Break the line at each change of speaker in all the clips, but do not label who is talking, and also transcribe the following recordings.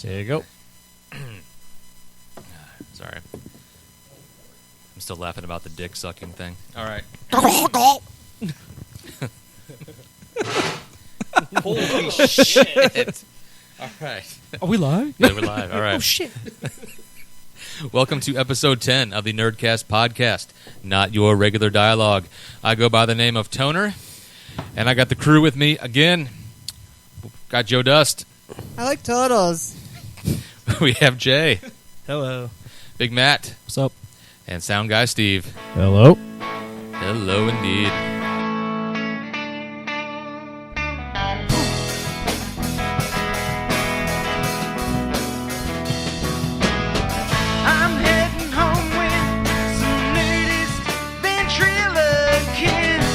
There you go.
Sorry. I'm still laughing about the dick sucking thing. All right. Holy shit. All right.
Are we live?
Yeah, we're live. All right.
Oh, shit.
Welcome to episode 10 of the Nerdcast podcast, not your regular dialogue. I go by the name of Toner, and I got the crew with me again. Got Joe Dust.
I like turtles.
We have Jay.
Hello.
Big Matt.
What's up?
And Sound Guy Steve.
Hello.
Hello indeed.
I'm heading home with some nudist ventriloquist.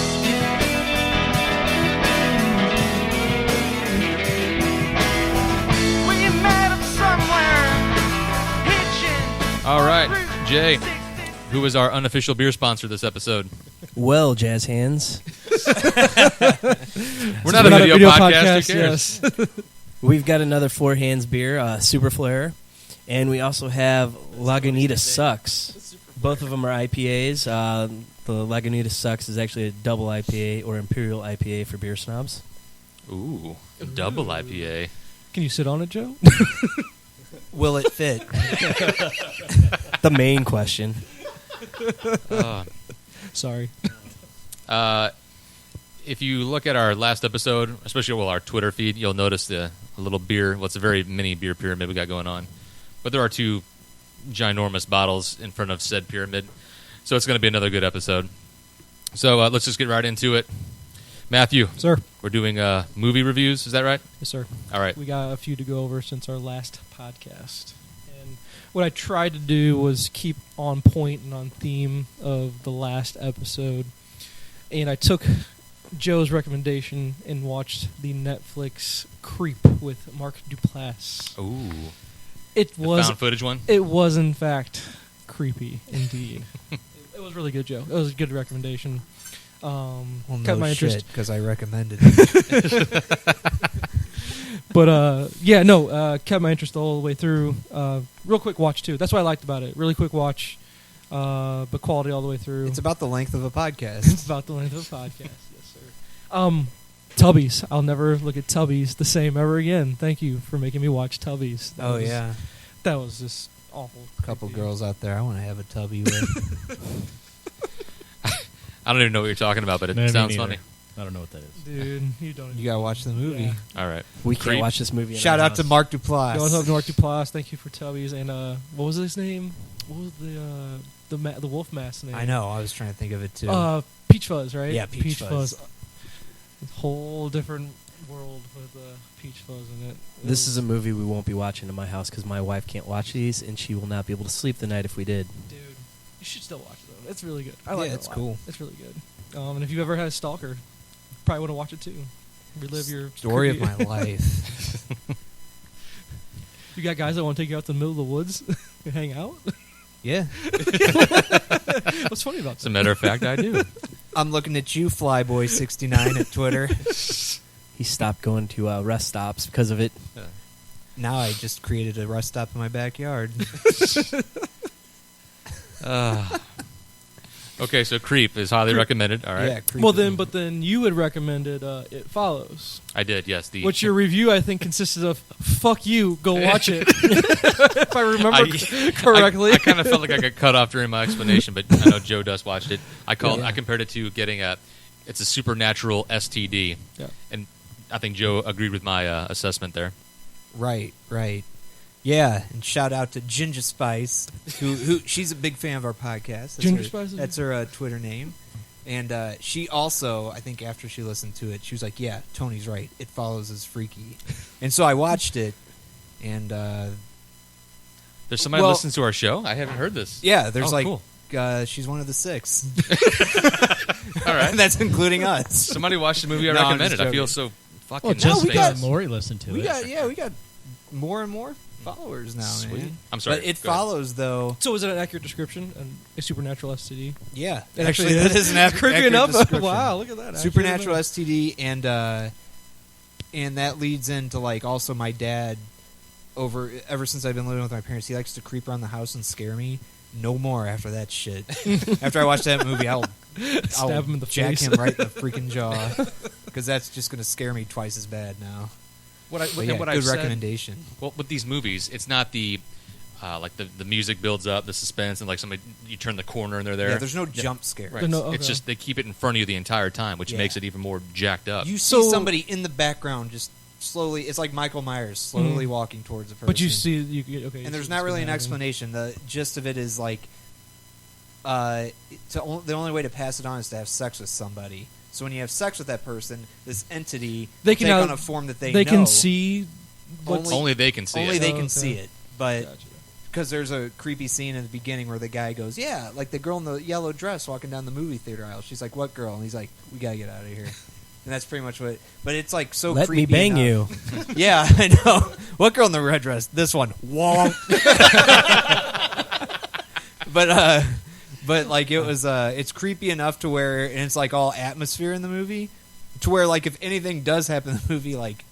We met up somewhere, hitching.
All right, Jay, who is our unofficial beer sponsor this episode?
Well, jazz hands,
We're not a video podcast. Who cares?
Yes.
we've got another Four Hands beer, Super Flare, and we also have Lagunitas Sucks. Both of them are IPAs. The Lagunitas Sucks is actually a double IPA or Imperial IPA for beer snobs.
Ooh, a double IPA.
Can you sit on it, Joe?
Will it fit?
The main question.
Sorry.
If you look at our last episode, especially our Twitter feed, you'll notice a little beer. Well, it's a very mini beer pyramid we got going on. But there are two ginormous bottles in front of said pyramid. So it's going to be another good episode. So let's just get right into it. Matthew,
Sir.
we're doing movie reviews. Is that right?
Yes, sir.
All right.
We got a few to go over since our last podcast. And what I tried to do was keep on point and on theme of the last episode. And I took Joe's recommendation and watched the Netflix Creep with Mark Duplass.
Ooh.
It
The
was
found footage one?
It was, in fact, creepy, indeed. It was really good, Joe. It was a good recommendation.
Well,
Kept
no
my interest.
because I recommended it.
But, kept my interest all the way through. Real quick watch, too. That's what I liked about it. Really quick watch, but quality all the way through.
It's about the length of a podcast.
It's about the length of a podcast, yes, sir. Tubbies. I'll never look at Tubbies the same ever again. Thank you for making me watch Tubbies. That was just awful.
A couple girls out there I want to have a tubby with.
I don't even know what you're talking about, but it
No, me
sounds
neither.
funny.
I don't know what that is.
Dude, you don't.
You gotta watch the movie.
Yeah.
All right.
We can't
Creep.
watch this movie. in
Shout
our
out to
house.
Mark Duplass.
Going up to Mark Duplass. Thank you for Tubbies. And what was his name? What was the wolf mask name?
I know. I was trying to think of it too.
Peach Fuzz, right?
Yeah, Peach Fuzz.
Whole different world with Peach Fuzz in it.
This is a movie we won't be watching in my house because my wife can't watch these, and she will not be able to sleep the night if we did.
Dude, you should still watch it, though. It's really good. I like it
it's
a lot.
cool.
It's really good. And if you've ever had a stalker, you probably want to watch it, too. Relive your...
Story of
creepy-
my life.
You got guys that want to take you out to the middle of the woods and hang out?
Yeah.
What's funny about
As a
that?
matter of fact, I do.
I'm looking at you, Flyboy69 at Twitter.
He stopped going to rest stops because of it.
Now I just created a rest stop in my backyard.
Okay, so Creep is highly recommended. All right.
Yeah, creepy.
Well, then you had recommended It Follows.
I did, yes.
Which your review, I think, consisted of, fuck you, go watch it. If I remember correctly.
I kind of felt like I got cut off during my explanation, but I know Joe Dust watched it. I compared it to getting it's a supernatural STD.
Yeah.
And I think Joe agreed with my assessment there.
Right. Yeah, and shout out to Ginger Spice, who she's a big fan of our podcast.
Ginger Spice?
That's her Twitter name. And she also, I think after she listened to it, she was like, yeah, Tony's right. It Follows is freaky. And so I watched it, and...
There's somebody listens to our show? I haven't heard this.
yeah, there's
cool.
She's one of the 6.
All right.
And that's including us.
Somebody watched the movie I
No, I'm
recommended.
just
I feel
joking.
so fucking
Well, just
we got-
space.
Lori listened to
We
it.
got more and more followers now,
Sweet.
man.
I'm sorry.
But It
Go ahead.
Follows, though.
So is it an accurate description? A supernatural STD?
Yeah.
It
Actually, that is an accurate
enough.
description.
Wow, look at that.
Supernatural
Accurate
STD, and that leads into, like, also my dad ever since I've been living with my parents. He likes to creep around the house and scare me. No more after that shit. After I watch that movie, I'll
Stab him in the
jack
face.
him right in the freaking jaw, because that's just going to scare me twice as bad now.
What I
But yeah,
what
good
I've said,
recommendation.
well, with these movies, it's not the like the music builds up, the suspense, and like somebody you turn the corner and they're there.
Yeah, there's no jump scare.
Right.
No,
It's
okay.
just they keep it in front of you the entire time, which
Yeah.
makes it even more jacked up.
You see
So-
somebody in the background just slowly. It's like Michael Myers slowly walking towards a person.
But you see, okay.
and there's not really an explanation. The gist of it is like, the only way to pass it on is to have sex with somebody. So when you have sex with that person, this entity
They can
take
now-
on a form that they
They
know.
can see. What's,
Only they can see
Only
it.
they
Oh,
can
okay.
see it. But
Gotcha.
because there's a creepy scene in the beginning where the guy goes, "Yeah, like the girl in the yellow dress walking down the movie theater aisle." She's like, "What girl?" And he's like, "We gotta get out of here." And that's pretty much what. But it's like so
Let
creepy.
me bang
enough.
you.
Yeah, I know. What girl in the red dress? This one. Womp. But like it was, it's creepy enough to where, and it's like all atmosphere in the movie, to where like if anything does happen in the movie, like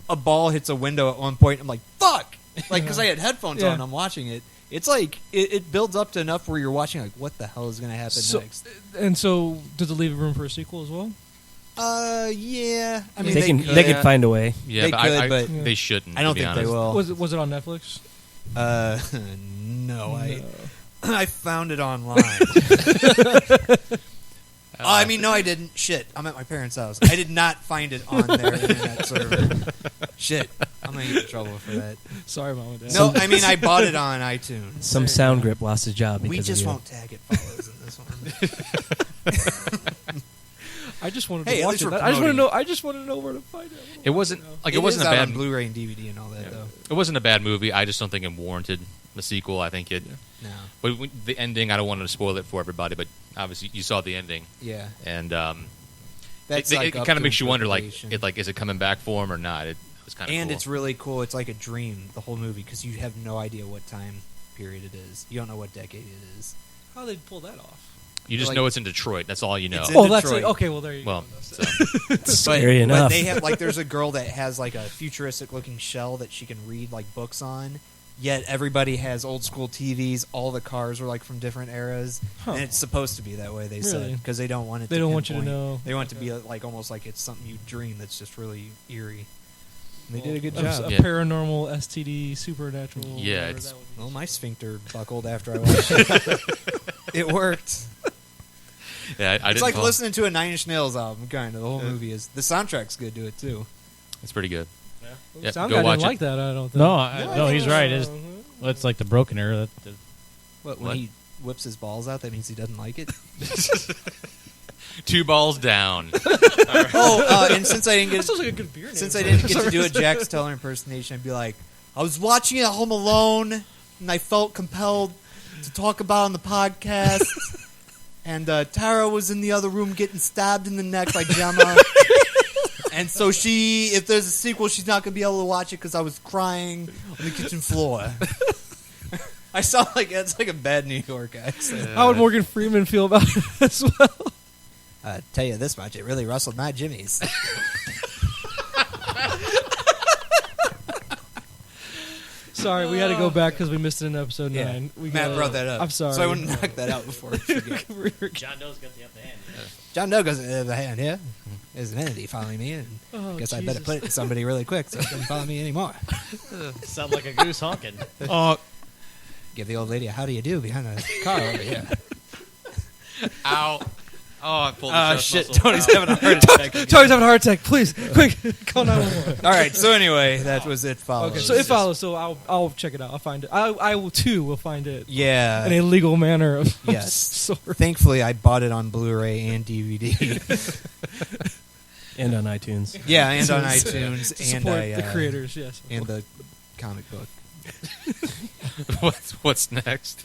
a ball hits a window at one point, I'm like, fuck, like because I had headphones
Yeah.
on, I'm watching it. It's like it builds up to enough where you're watching like, what the hell is going to happen
So-
next?
And so, does it leave room for a sequel as well?
Yeah. I mean,
They could find a way.
Yeah,
They
but,
could, but
they shouldn't.
I don't
to be
think they
honest.
will.
Was it on Netflix?
No, I
No.
I found it online. I mean, no, I didn't. Shit, I'm at my parents' house. I did not find it on their internet server. Shit, I'm gonna get in trouble for that.
Sorry, Mom and Dad.
No, I mean I bought it on iTunes.
Some sound grip lost his job because
We
of
just
you.
won't tag it follows in this one.
I just wanted
Hey,
to
at
watch
least
it.
we're
I just want to
promoting
know. I just want to know where to find it.
It wasn't like it wasn't
is
a
out
bad.
on Blu-ray and DVD and all that though.
It wasn't a bad movie. I just don't think it warranted the sequel. I think it.
No,
But the ending, I don't want to spoil it for everybody. But obviously, you saw the ending,
yeah,
and
that's
it
like
kind
up
of
to
makes you wonder, like,
interpretation.
is it coming back for him or not? It was kind of
And
cool.
it's really cool. It's like a dream, the whole movie, because you have no idea what time period it is. You don't know what decade it is.
How they pull that off?
You just
like-
know it's in Detroit. That's all you know.
It's in
Oh, that's
Detroit.
it. Okay, well there you
Well,
go.
so,
It's scary
But
enough.
they have like there's a girl that has like a futuristic looking shell that she can read like books on. Yet everybody has old school TVs. All the cars are like from different eras,
Huh.
and it's supposed to be that way. They said
Really?
because they don't want it.
They
to
don't want you to
pinpoint.
know.
They want it to
Okay.
be like almost like it's something you dream. That's just really eerie. And they
Well,
did a good
a
job.
Yeah.
paranormal, STD, supernatural.
Yeah,
whatever
it's-
that would be.
Well, my sphincter buckled after I watched it. It worked.
yeah, I
It's
didn't
like
call-
listening to a Nine Inch Nails album, kind of. The whole movie is. The soundtrack's good to it too.
It's pretty good. Yeah,
Sound
go
guy
watch
didn't
it.
like that. I don't think.
No, he's right. It's like the broken era.
When
What?
he whips his balls out, that means he doesn't like it.
2 balls down.
And since I didn't
That
get
sounds like a good beer name.
since I didn't get to do a Jax Teller impersonation, I'd be like, I was watching it at home alone, and I felt compelled to talk about it on the podcast. And Tara was in the other room getting stabbed in the neck by Gemma. And so if there's a sequel, she's not going to be able to watch it because I was crying on the kitchen floor. I sound like it's like a bad New York accent.
How would Morgan Freeman feel about it as well?
Tell you this much, it really rustled my jimmies.
Sorry, we had to go back because we missed it in episode 9. We
Matt
gotta-
brought that up.
I'm sorry.
So I wouldn't knock that out before I forget.
John Doe's got the upper hand.
John Doe doesn't have a hand here. There's an entity following me, and
Oh,
I guess I better
Jesus.
put it to somebody really quick so it doesn't follow me anymore.
Sound like a goose honking.
Oh, give the old lady a how do you do behind the car over here.
Ow. Oh, I pulled the
Oh,
chest
shit.
muscle.
Tony's
Ow.
having a heart attack.
Tony's having a heart attack. Please, quick, call 911.
All right, so anyway, that was It Follows.
Okay, so it follows. So I'll check it out. I'll find it. I will too. Will find it
Yeah.
in a legal manner of
Yes.
sort.
Thankfully, I bought it on Blu-ray and DVD.
And on iTunes.
Yeah, and on
To
iTunes. And
support
I,
the creators. Yes.
And the comic book.
What's next?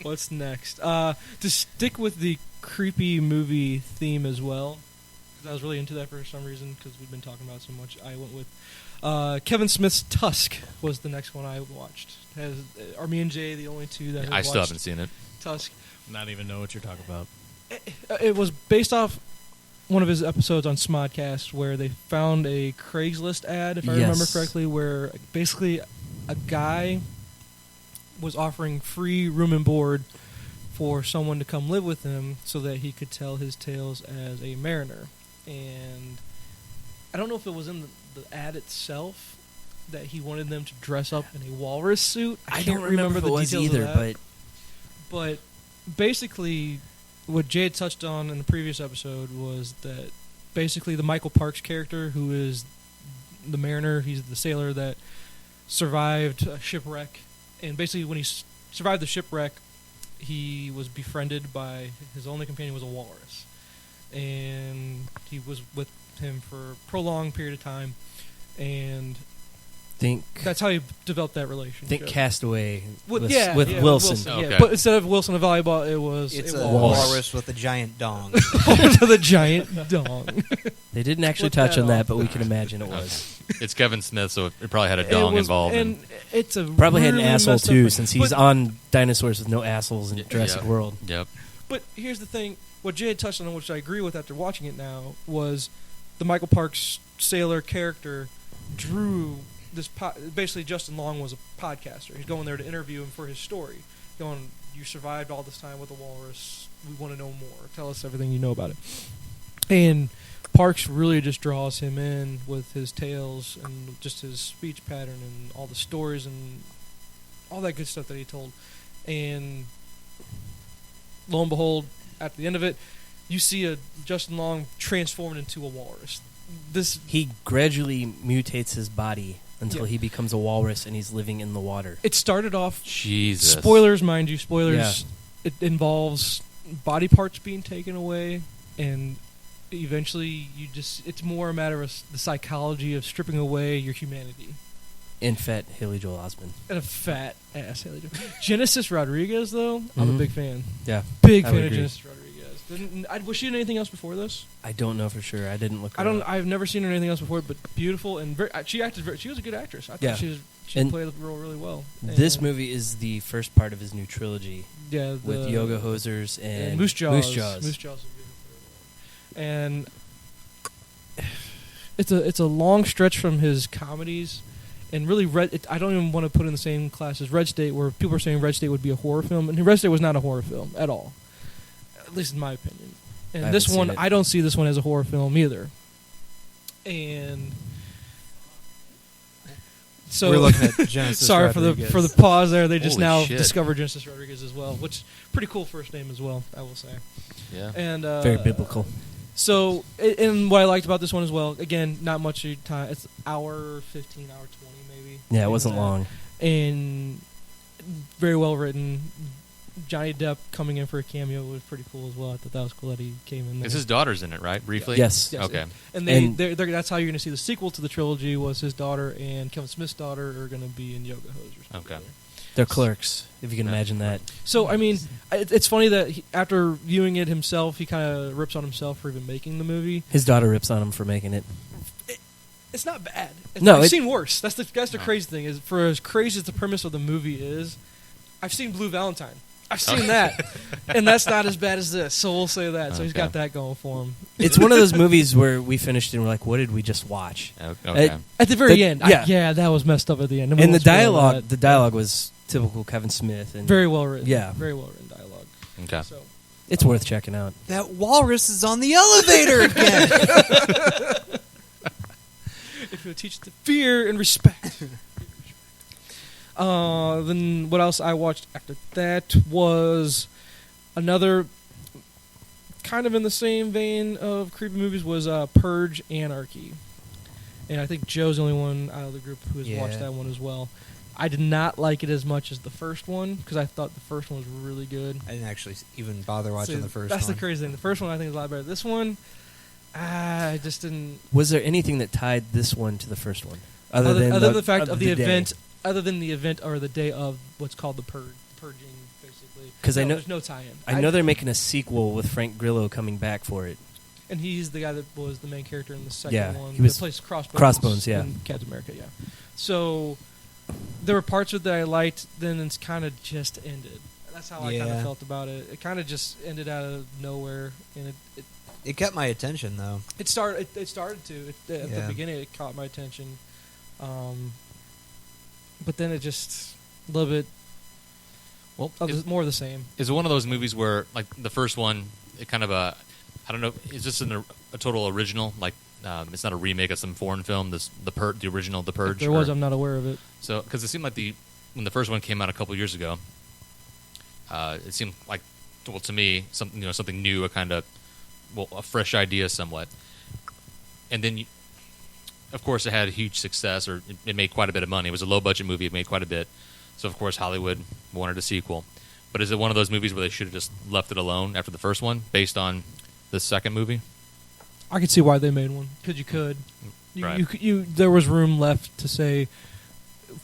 What's next? To stick with the creepy movie theme as well, because I was really into that for some reason because we've been talking about it so much. I went with Kevin Smith's Tusk was the next one I watched. Are me and Jay the only two that have
I still
watched
haven't seen it.
Tusk?
Not even know what you're talking about.
It was based off one of his episodes on Smodcast where they found a Craigslist ad, if I remember
Yes.
correctly, where basically a guy was offering free room and board for someone to come live with him so that he could tell his tales as a mariner. And I don't know if it was in the ad itself that he wanted them to dress up in a walrus suit.
I
can't
don't remember
the
if it was
details
either,
of that. But basically, what Jay had touched on in the previous episode was that basically the Michael Parks character, who is the mariner, he's the sailor that survived a shipwreck. And basically, when he survived the shipwreck, he was befriended by his only companion was a walrus. And he was with him for a prolonged period of time. And that's how he developed that relationship.
Think Castaway with
Wilson.
Wilson.
Okay.
Yeah. But instead of Wilson and volleyball, it was
It's
a
a walrus with a giant dong.
with a giant dong.
They didn't actually
Flip
touch
that
on that,
off.
but we can imagine it was.
It's Kevin Smith, so it probably had a dong involved.
And it's a
Probably had an
really
asshole
messed up
too,
thing.
since he's
But-
on Dinosaurs with No Assholes in Jurassic
yeah.
World.
Yep.
But here's the thing: what Jay had touched on, which I agree with after watching it now, was the Michael Parks sailor character drew this. Basically, Justin Long was a podcaster. He's going there to interview him for his story. Going, you survived all this time with a walrus. We want to know more. Tell us everything you know about it. And Parks really just draws him in with his tales and just his speech pattern and all the stories and all that good stuff that he told. And lo and behold, at the end of it, you see a Justin Long transformed into a walrus.
He gradually mutates his body until
Yeah.
he becomes a walrus and he's living in the water.
It started off.
Jesus.
Spoilers, mind you. Spoilers.
Yeah.
It involves body parts being taken away, and eventually, it's more a matter of the psychology of stripping away your humanity.
And fat Haley Joel Osment.
And a fat ass Haley Joel. Genesis Rodriguez, though, I'm a
Mhm.
big fan.
Yeah.
Big
I
fan
would
of
agree.
Genesis Rodriguez. Was she in anything else before this?
I don't know for sure. I didn't look her up.
I've never seen her in anything else before, but beautiful and she acted. She was a good actress. I thought
Yeah.
she
And
played the role really well.
This
And,
movie is the first part of his new trilogy
yeah,
with Yoga Hosers and
Moose Jaws.
Moose Jaws.
Moose Jaws is a beautiful one. And it's a long stretch from his comedies. And really, I don't even want to put it in the same class as Red State, where people are saying Red State would be a horror film, and Red State was not a horror film at all, at least in my opinion. And
I
this
haven't
one,
seen it.
I don't see this one as a horror film either. And so
We're looking at Genesis.
sorry for
Rodriguez.
the pause there. They just
Holy
now
shit.
discovered Genesis Rodriguez as well, which pretty cool first name as well, I will say.
Yeah.
And
Very biblical.
So, and what I liked about this one as well, again, not much time. It's hour 15, hour 20 maybe.
Yeah, it wasn't long.
And very well written. Johnny Depp coming in for a cameo was pretty cool as well. I thought that was cool that he came in there.
It's his daughter's in it, right? Briefly?
Yes.
Yes.
Okay.
And
And-
that's how you're going to see the sequel to the trilogy was his daughter and Kevin Smith's daughter are going to be in Yoga Hosers.
Okay.
together.
They're clerks, if you can
Yeah.
imagine that.
So, I mean, it's funny that after viewing it himself, he kind of rips on himself for even making the movie.
His daughter rips on him for making it.
It's not bad.
No,
I've
it-
seen worse. That's the crazy thing is for as crazy as the premise of the movie is, I've seen Blue Valentine. I've seen that, and that's not as bad as this. So we'll say that. So he's
Okay.
got that going for him.
It's one of those movies where we finished and we're like, what did we just watch?
Okay.
At the very
The-
end,
yeah.
that was messed up at the end.
And the
dialogue.
dialogue was typical Kevin Smith. And
Very well written.
Yeah.
Very well written dialogue.
Okay.
So
it's worth checking out.
That walrus is on the elevator again.
if you teach the fear and respect. Then what else I watched after that was another kind of in the same vein of creepy movies was Purge, Anarchy. And I think Joe's the only one out of the group who has
Yeah.
watched that one as well. I did not like it as much as the first one because I thought the first one was really good.
I didn't actually even bother watching
So
the first
that's
one.
the crazy thing. The first one I think is a lot better. This one, I just didn't.
Was there anything that tied this one to the first one? Other
Other
than
than the fact of the
day?
event, other than the event or the day of what's called the purging, basically.
'Cause I know-
there's no tie-in.
I know they're making a sequel with Frank Grillo coming back for it.
and he's the guy that was the main character in the second
Yeah,
one.
he was
that plays Crossbones.
Crossbones, yeah.
in Captain America, yeah. So there were parts of it that I liked. Then it's kind of just ended. That's how I kind
Yeah.
of felt about it. It kind of just ended out of nowhere, and
It kept my attention though.
it started to at the
Yeah.
beginning. It caught my attention. but then it just a little bit
Well,
more of the same.
is it one of those movies where, like, the first one, it kind of I don't know, is this a total original? Like, it's not a remake of some foreign film. The original, The Purge.
If there was, I'm not aware of it.
So, because it seemed like when the first one came out a couple years ago, it seemed like, well, to me, something new, a fresh idea, somewhat. And then, of course, it had a huge success, or it made quite a bit of money. It was a low budget movie. It made quite a bit. So, of course, Hollywood wanted a sequel. But is it one of those movies where they should have just left it alone after the first one, based on the second movie?
I could see why they made one, because you could.
Right.
There was room left to say,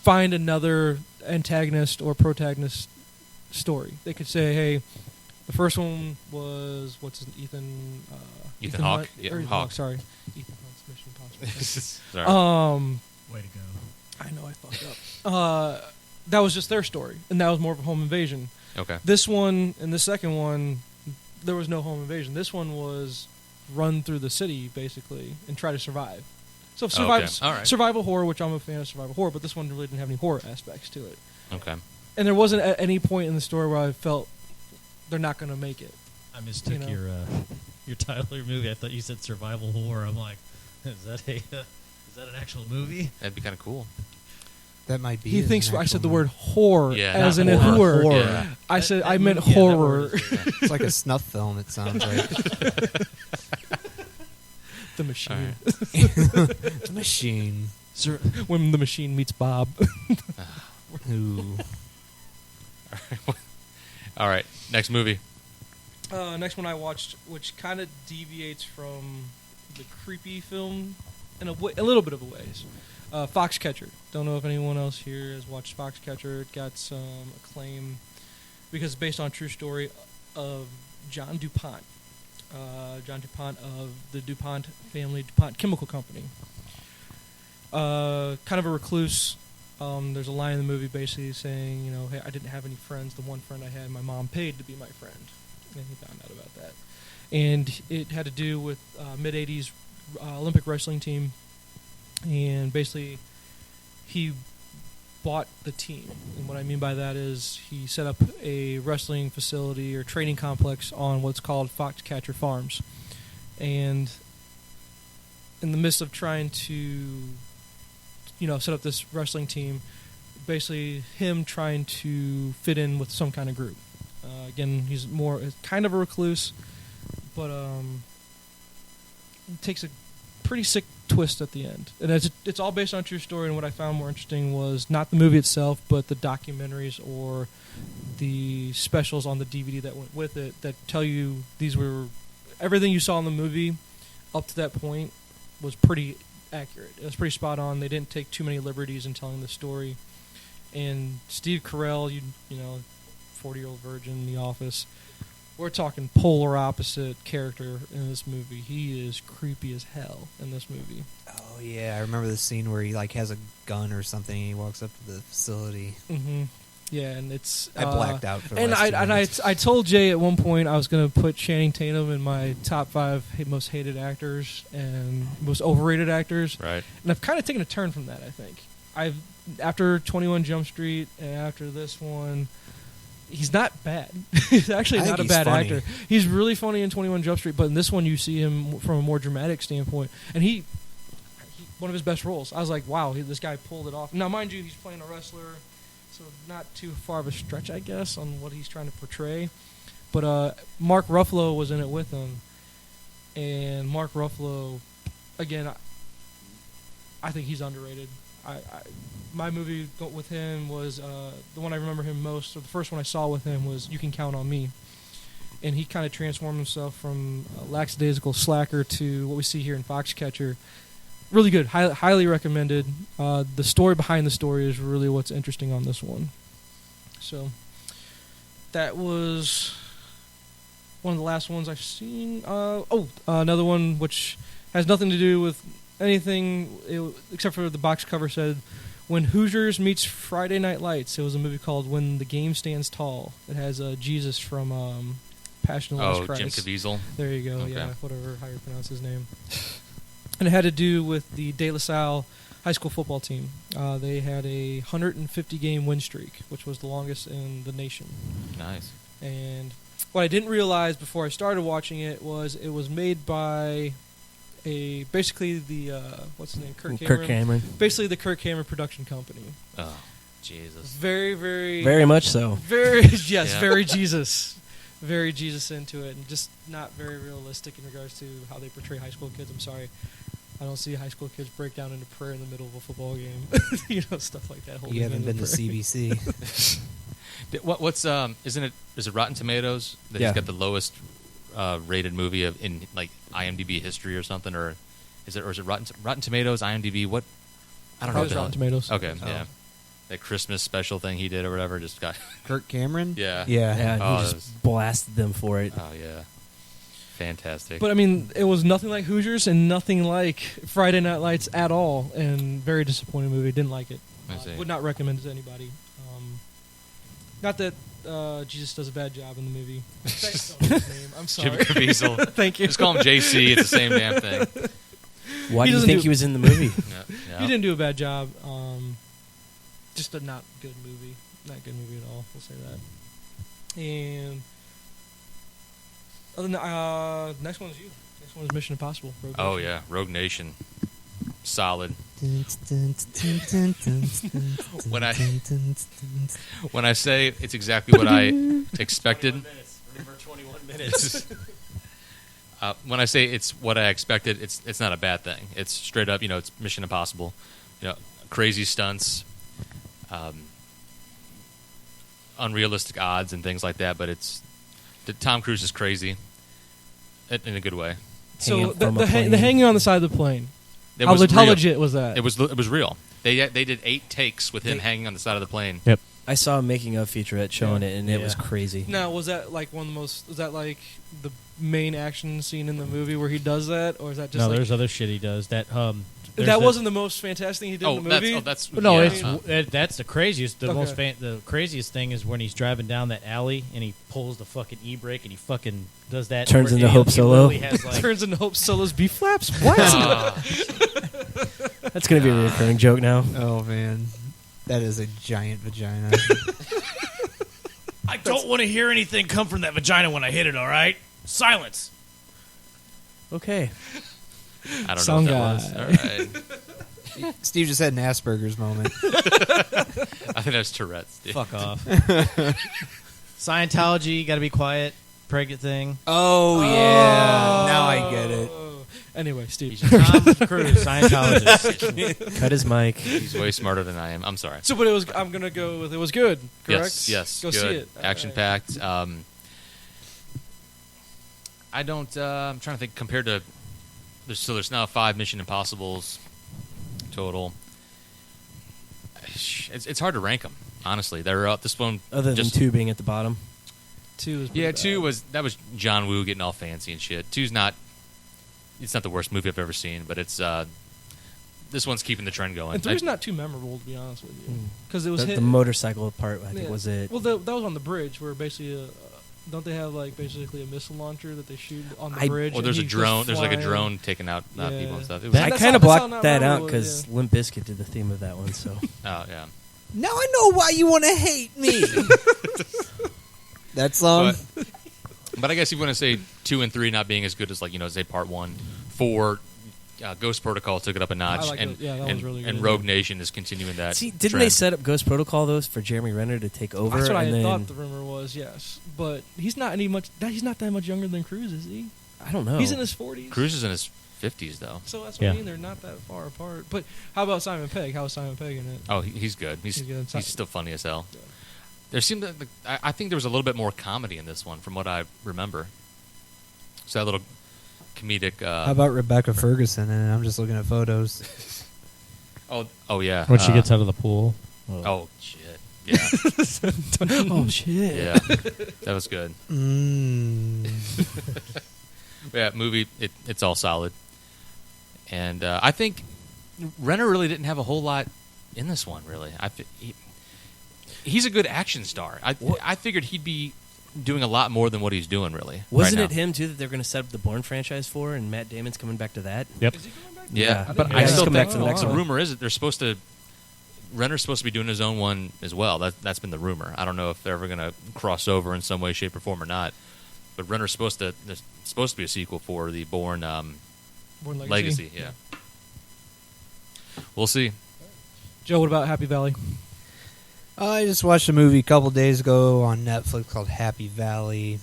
find another antagonist or protagonist story. They could say, hey, the first one was
Ethan Hawke.
Hunt?
Yeah,
Or Ethan
Hawke.
Hawke, sorry. Ethan Hunt's Mission Impossible.
Sorry.
Way to go.
I know I fucked up. That was just their story, and that was more of a home invasion.
Okay.
This one and the second one, there was no home invasion. This one was run through the city, basically, and try to survive. So
All right.
survival horror, which I'm a fan of survival horror, but this one really didn't have any horror aspects to it.
Okay.
And there wasn't at any point in the story where I felt they're not going to make it.
I mistook your title of your movie. I thought you said survival horror. I'm like, is that an actual movie?
That'd be kind of cool.
That might be.
He thinks I said the word horror
Yeah,
as
not
in a
horror.
horror.
Yeah.
I said I
That
meant
movie- yeah, that
horror.
word is-
It's like a snuff film. It sounds like
The machine.
the machine.
When the machine meets Bob.
Ooh.
All right. Next movie.
Next one I watched, which kind of deviates from the creepy film in a little bit of a ways. Foxcatcher. Don't know if anyone else here has watched Foxcatcher. It got some acclaim because it's based on a true story of John DuPont. John DuPont of the DuPont family, DuPont Chemical Company. Kind of a recluse. There's a line in the movie basically saying, hey, I didn't have any friends. The one friend I had, my mom paid to be my friend. And he found out about that. And it had to do with mid-'80s Olympic wrestling team. And basically, he bought the team. And what I mean by that is he set up a wrestling facility or training complex on what's called Foxcatcher Farms. And in the midst of trying to, set up this wrestling team, basically him trying to fit in with some kind of group. Again, he's kind of a recluse, but it takes a pretty sick twist at the end. And it's all based on a true story, and what I found more interesting was not the movie itself, but the documentaries or the specials on the DVD that went with it that tell you everything you saw in the movie up to that point was pretty accurate. It was pretty spot on. They didn't take too many liberties in telling the story. And Steve Carell, 40-year-old virgin in The Office, we're talking polar opposite character in this movie. He is creepy as hell in this movie.
Oh yeah, I remember the scene where he has a gun or something. And he walks up to the facility.
Mm-hmm. Yeah, and it's
I blacked out for the
and
last 2 minutes.
I told Jay at one point I was going to put Channing Tatum in my top 5 most hated actors and most overrated actors.
Right.
And I've kind of taken a turn from that. I think after 21 Jump Street and after this one, he's not bad. He's actually
I
not a
think
bad
he's funny.
actor. He's really funny in 21 Jump Street, but in this one you see him from a more dramatic standpoint, and he one of his best roles. I was like, wow, this guy pulled it off. Now, mind you, he's playing a wrestler, so not too far of a stretch, I guess, on what he's trying to portray. But Mark Ruffalo was in it with him, and Mark Ruffalo, again, I think he's underrated. My movie with him was the one I remember him most, or the first one I saw with him was You Can Count on Me. And he kind of transformed himself from a lackadaisical slacker to what we see here in Foxcatcher. Really good, highly recommended. The story behind the story is really what's interesting on this one. So that was one of the last ones I've seen. Another one which has nothing to do with anything except for the box cover said When Hoosiers Meets Friday Night Lights. It was a movie called When the Game Stands Tall. It has Jesus from Passion of the Last Christ.
Jim Caviezel.
There you go.
Okay.
Yeah, whatever how you pronounce his name. And it had to do with the De La Salle high school football team. They had a 150-game win streak, which was the longest in the nation.
Nice.
And what I didn't realize before I started watching it was made by basically the what's his name, Kirk Cameron. Basically the Kirk Cameron production company.
Oh, Jesus.
Very
much so.
Very very Jesus. Very Jesus into it, and just not very realistic in regards to how they portray high school kids. I'm sorry. I don't see high school kids break down into prayer in the middle of a football game. Stuff like that.
You haven't been to CBC.
Is it Rotten Tomatoes that he's got the lowest rated movie in like IMDb history or something, or is it Rotten Tomatoes, IMDb? What? I don't know.
Rotten Tomatoes.
Okay, yeah. That Christmas special thing he did or whatever just got.
Kirk Cameron?
Yeah.
Yeah, he just blasted them for it.
Oh yeah. Fantastic.
But I mean, it was nothing like Hoosiers and nothing like Friday Night Lights at all, and very disappointing movie. Didn't like it. Would not recommend it to anybody. Not that Jesus does a bad job in the movie. Thanks, don't know his name. I'm sorry.
Jim Caviezel.
Thank you.
Just call him JC. It's the same damn thing.
Why do you think he was in the movie?
No.
He didn't do a bad job. Just a not good movie. Not good movie at all. We'll say that. And other than next one is you. Next one is Mission Impossible. Rogue
Oh
Nation.
yeah, Rogue Nation. Solid. When I say it's exactly what I expected.
21 minutes.
When I say it's what I expected, it's not a bad thing. It's straight up, it's Mission Impossible. Crazy stunts, unrealistic odds and things like that. But Tom Cruise is crazy in a good way.
So the hanging on the side of the plane. How legit was that?
It was real. They did 8 takes with him hanging on the side of the plane.
Yep.
I saw a making of featurette showing it, and it was crazy.
Now, was that like one of the most? Was that like the main action scene in the movie where he does that, or is that just?
No,
like,
there's other shit he does. That
wasn't the most fantastic thing he did in the movie.
That's
the craziest. The craziest thing is when he's driving down that alley and he pulls the fucking e-brake and he fucking does that.
Turns into Hope Solo.
Turns into Hope Solo's B flaps. What?
That's gonna be a recurring joke now.
Oh man, that is a giant vagina.
I don't want to hear anything come from that vagina when I hit it. All right, silence.
Okay.
I don't
Song
know what that was. All right.
Steve just had an Asperger's moment.
I think that's Tourette's. Dude.
Fuck off. Scientology, got to be quiet. Pregnant thing.
Oh yeah, now I get it.
Anyway, Steve.
Tom Cruise, Scientologist.
Cut his mic.
He's way smarter than I am. I'm sorry.
So, but I'm gonna go with it was good. Correct?
Yes.
Go
good.
see it.
Action packed. I don't. I'm trying to think. Compared to, there's now 5 Mission Impossibles total. It's hard to rank them. Honestly, they're up. This one,
Other than 2 being at the bottom.
2 is
yeah.
bad.
2 was John Woo getting all fancy and shit. 2's not. It's not the worst movie I've ever seen, but it's this one's keeping the trend going.
And 3's not too memorable, to be honest with you, because it was
The motorcycle part, I think, was it.
Well, that was on the bridge where basically, don't they have like basically a missile launcher that they shoot on the bridge?
Well, there's a
and he
drone.
goes
There's like a
flying?
drone taking out people and stuff. It was,
I
That's
kind
how-
of
that's how
blocked
not
that out
memorable it
because
is,
Limp Bizkit did the theme of that one. So
oh yeah.
Now I know why you want to hate me. That song.
But I guess if you want to say 2 and 3 not being as good as say part 1, 4. Ghost Protocol took it up a notch,
like
and
it. Yeah, that was really
and
good.
Rogue Nation is continuing that.
see, didn't
trend.
they set up Ghost Protocol though for Jeremy Renner to take over?
That's what
and
I
then,
thought the rumor was. Yes, but he's not that much younger than Cruise, is he?
I don't know.
He's in his 40s.
Cruise is in his 50s though.
So that's what I mean. They're not that far apart. But how about Simon Pegg? How is Simon Pegg in it?
Oh, he's good. He's
good.
still funny as hell.
Yeah.
There seemed to, I think there was a little bit more comedy in this one, from what I remember. So that little comedic.
How about Rebecca Ferguson? And I'm just looking at photos.
Oh yeah.
When she gets out of the pool.
Oh shit. Yeah.
Oh shit!
Yeah. That was good. Yeah, movie. It's all solid, and I think Renner really didn't have a whole lot in this one. Really, he's a good action star. I figured he'd be doing a lot more than what he's doing. Really,
Wasn't
right
it him too that they're going to set up the Bourne franchise for, and Matt Damon's coming back to that?
Yep.
Is he coming back
Yeah,
Yeah.
but
Yeah,
I
let's
still
come
think
back to the next
the
one.
rumor is that they're supposed to. Renner's supposed to be doing his own one as well. That's been the rumor. I don't know if they're ever going to cross over in some way, shape, or form or not. But Renner's supposed to. There's supposed to be a sequel for the Bourne
Born
Legacy. Yeah. We'll see.
Joe, what about Happy Valley?
I just watched a movie a couple days ago on Netflix called Happy Valley,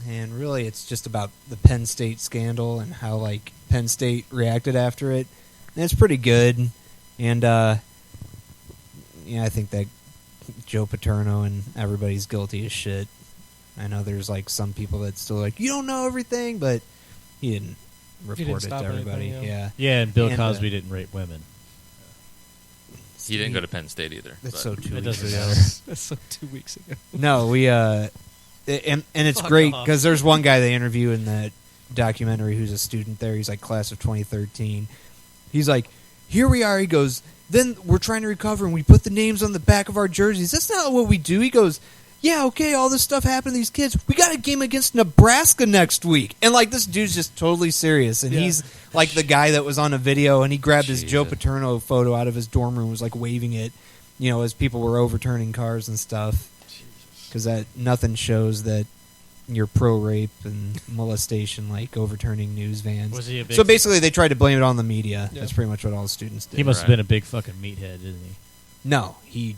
and really it's just about the Penn State scandal and how like Penn State reacted after it. And it's pretty good, and I think that Joe Paterno and everybody's guilty as shit. I know there's like some people that still like you don't know everything, but he didn't report it to
stop
everybody.
anything, yeah.
Yeah, and Bill
And,
Cosby didn't rape women.
He didn't go to Penn State either.
That's
but-
so 2
It
weeks
doesn't
ago.
matter.
That's like 2 weeks ago.
No, we and it's
Fuck
great
off.
because there's one guy they interview in that documentary who's a student there. He's like class of 2013. He's like, here we are. He goes, then we're trying to recover and we put the names on the back of our jerseys. That's not what we do. He goes, yeah, okay, all this stuff happened to these kids. We got a game against Nebraska next week. And like this dude's just totally serious. And
Yeah.
he's like the guy that was on a video and he grabbed his Joe
Jesus.
Paterno photo out of his dorm room, was like waving it, as people were overturning cars and stuff. Because that nothing shows that you're pro rape and molestation, like overturning news vans.
Was he a big?
So basically, they tried to blame it on the media.
Yeah.
That's pretty much what all the students did.
he must have
Right.
been a big fucking meathead, didn't he?
No, he.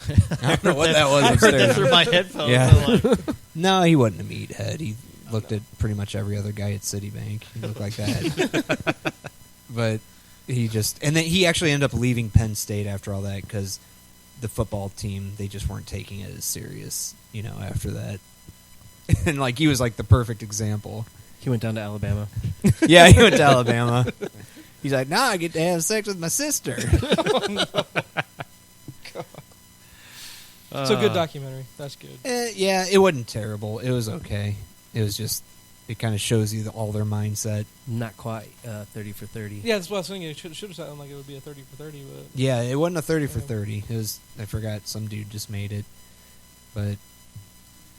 I don't know what that was.
I heard that
upstairs.
through my headphones.
Yeah.
I'm like,
No, he wasn't a meathead. He looked at pretty much every other guy at Citibank. He looked like that. But he just, and then he actually ended up leaving Penn State after all that because the football team, they just weren't taking it as serious, after that. And like he was like the perfect example.
He went down to Alabama.
Yeah, he went to Alabama. He's like, now I get to have sex with my sister.
It's a good documentary. That's good.
Yeah, it wasn't terrible. It was okay. It was just, it kind of shows you all their mindset.
Not quite 30 for 30.
Yeah, that's what I was thinking. It should have sounded like it would be a 30 for 30, but
Yeah, it wasn't a 30 for 30. It was, I forgot, some dude just made it. But,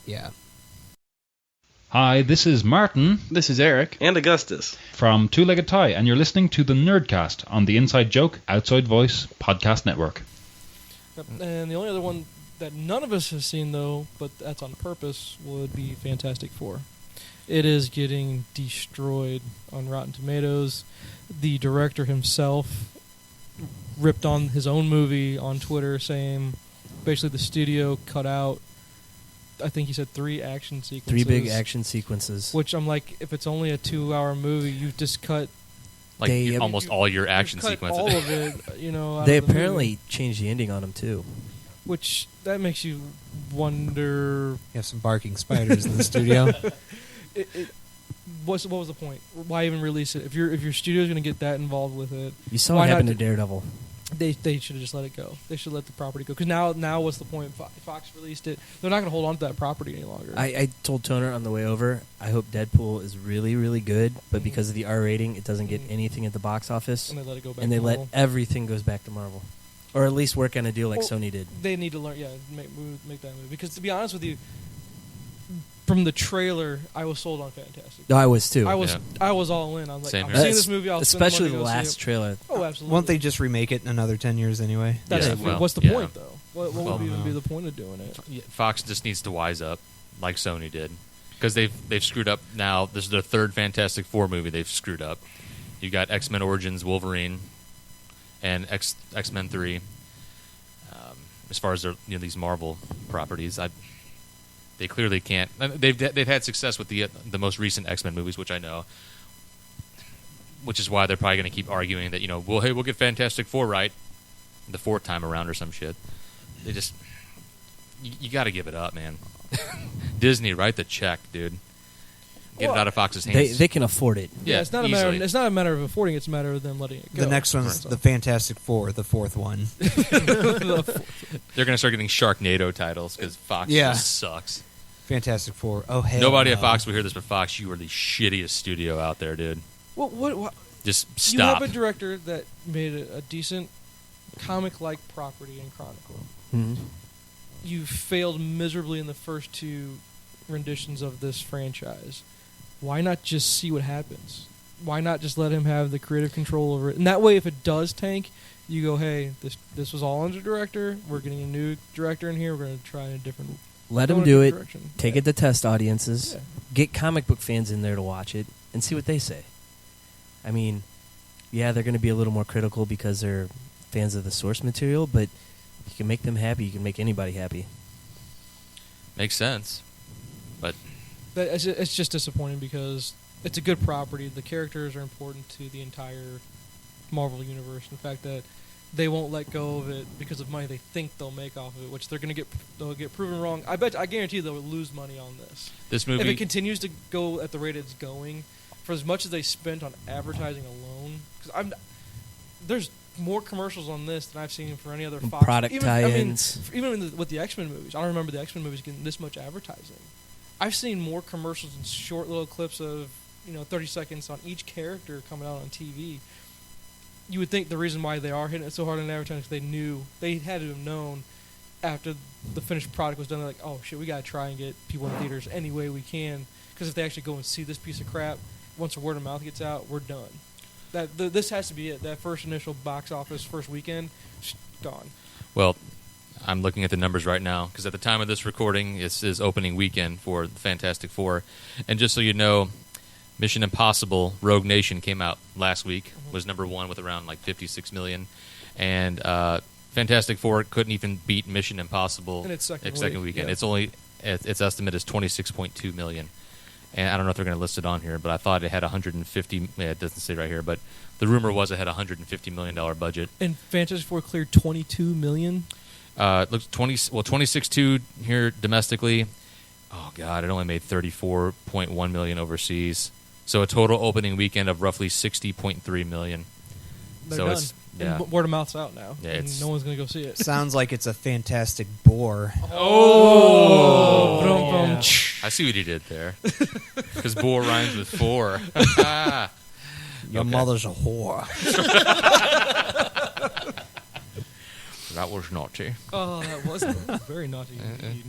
yeah.
Hi, this is Martin
This is Eric. And Augustus.
from Two Legged Tie, and you're listening to the Nerdcast on the Inside Joke, Outside Voice podcast network.
Yep. And the only other one that none of us have seen, though, but that's on purpose, would be Fantastic Four. It is getting destroyed on Rotten Tomatoes. The director himself ripped on his own movie on Twitter, saying basically the studio cut out, I think he said 3 action sequences.
3 big action sequences.
Which I'm like, if it's only a 2-hour movie, you've just cut
Like
They-
almost all your action
cut
sequences.
all of it, out
They
of the
apparently
movie.
changed the ending on him, too.
Which that makes you wonder.
You have some barking spiders in the studio.
What was the point? Why even release it? If your studio's going to get that involved with it,
You saw
Why
what happened
not
to Daredevil.
they should have just let it go. They should let the property go. Because now what's the point? Fox released it. They're not going to hold on to that property any longer.
I told Toner on the way over, I hope Deadpool is really, really good, but because of the R rating, it doesn't get anything at the box office,
and they let it go back.
and they
to
let
Marvel.
everything goes back to Marvel. Or at least work on a deal like
Well,
Sony did.
They need to learn. Yeah, make that move. Because to be honest with you, from the trailer, I was sold on Fantastic.
No, I was too.
I was
Yeah.
I was all in. I was like,
Same
I'm
here.
seeing this movie. I'll spend the
especially
money
the
to go see
last
it.
trailer.
Oh, absolutely.
Won't they just remake it in another 10 years anyway?
That's
Yeah,
the-
well,
what's the
yeah.
point though? What
Well,
would even
no.
be the point of doing it?
Yeah, Fox just needs to wise up, like Sony did, because they've screwed up. Now this is their 3rd Fantastic Four movie they've screwed up. You got X-Men Origins Wolverine, and X-Men 3. As far as their these Marvel properties, they clearly can't. They've had success with the most recent X-Men movies, which I know, which is why they're probably going to keep arguing that we'll get Fantastic Four right the 4th time around or some shit. They just you got to give it up, man. Disney, write the check, dude. Get it out of Fox's hands.
They can afford it.
Yeah,
it's not a matter.
easily.
It's not a matter of affording. It's a matter of them letting it go.
The next one's
That's
the Fantastic Four, the 4th one.
They're going to start getting Sharknado titles because Fox
Yeah.
just sucks.
Fantastic Four. Oh, hell
Nobody
no.
at Fox will hear this, but Fox, you are the shittiest studio out there, dude.
all. What?
Just
You
stop.
have a director that made a decent comic-like property in Chronicle.
Mhm.
You failed miserably in the first 2 renditions of this franchise. Why not just see what happens? why not just let him have the creative control over it? And that way, if it does tank, you go, hey, this was all under director. We're getting a new director in here. We're going to try a different.
Let him do it. Take it to test audiences. Yeah. Get comic book fans in there to watch it and see what they say. I mean, yeah, they're going to be a little more critical because they're fans of the source material, but you can make them happy. You can make anybody happy.
Makes sense. But
it's just disappointing because it's a good property. The characters are important to the entire Marvel universe. In fact, that they won't let go of it because of money they think they'll make off of it, which they'll get proven wrong. I guarantee they'll lose money on this.
This movie,
if it continues to go at the rate it's going, for as much as they spent on advertising alone, because there's more commercials on this than I've seen for any other Fox
product tie-ins.
Even with the X-Men movies, I don't remember the X-Men movies getting this much advertising. I've seen more commercials and short little clips of 30 seconds on each character coming out on TV. You would think the reason why they are hitting it so hard on advertising is they had to have known after the finished product was done. They're like, oh shit, we gotta try and get people in theaters any way we can, because if they actually go and see this piece of crap, once the word of mouth gets out, we're done. This has to be it. That first initial box office first weekend, gone.
Well, I'm looking at the numbers right now because at the time of this recording, it's his opening weekend for the Fantastic Four, and just so you know, Mission Impossible: Rogue Nation came out last week, was number one with around like 56 million, and Fantastic Four couldn't even beat Mission Impossible
in its second
weekend.
Yeah.
It's only its estimate is 26.2 million, and I don't know if they're going to list it on here, but I thought it had 150. Yeah, it doesn't say right here, but the rumor was it had a $150 million budget.
And Fantastic Four cleared 22 million.
It looks 26.2 here domestically. Oh God, it only made 34.1 million overseas. So a total opening weekend of roughly 60.3 million.
They're
so
done.
it's
And word of mouth's out now.
Yeah,
and no one's gonna go see it.
Sounds like it's a fantastic bore.
Oh!
Yeah.
I see what he did there. Because bore rhymes with four.
Your mother's a whore.
That was naughty.
Oh, that was very naughty indeed.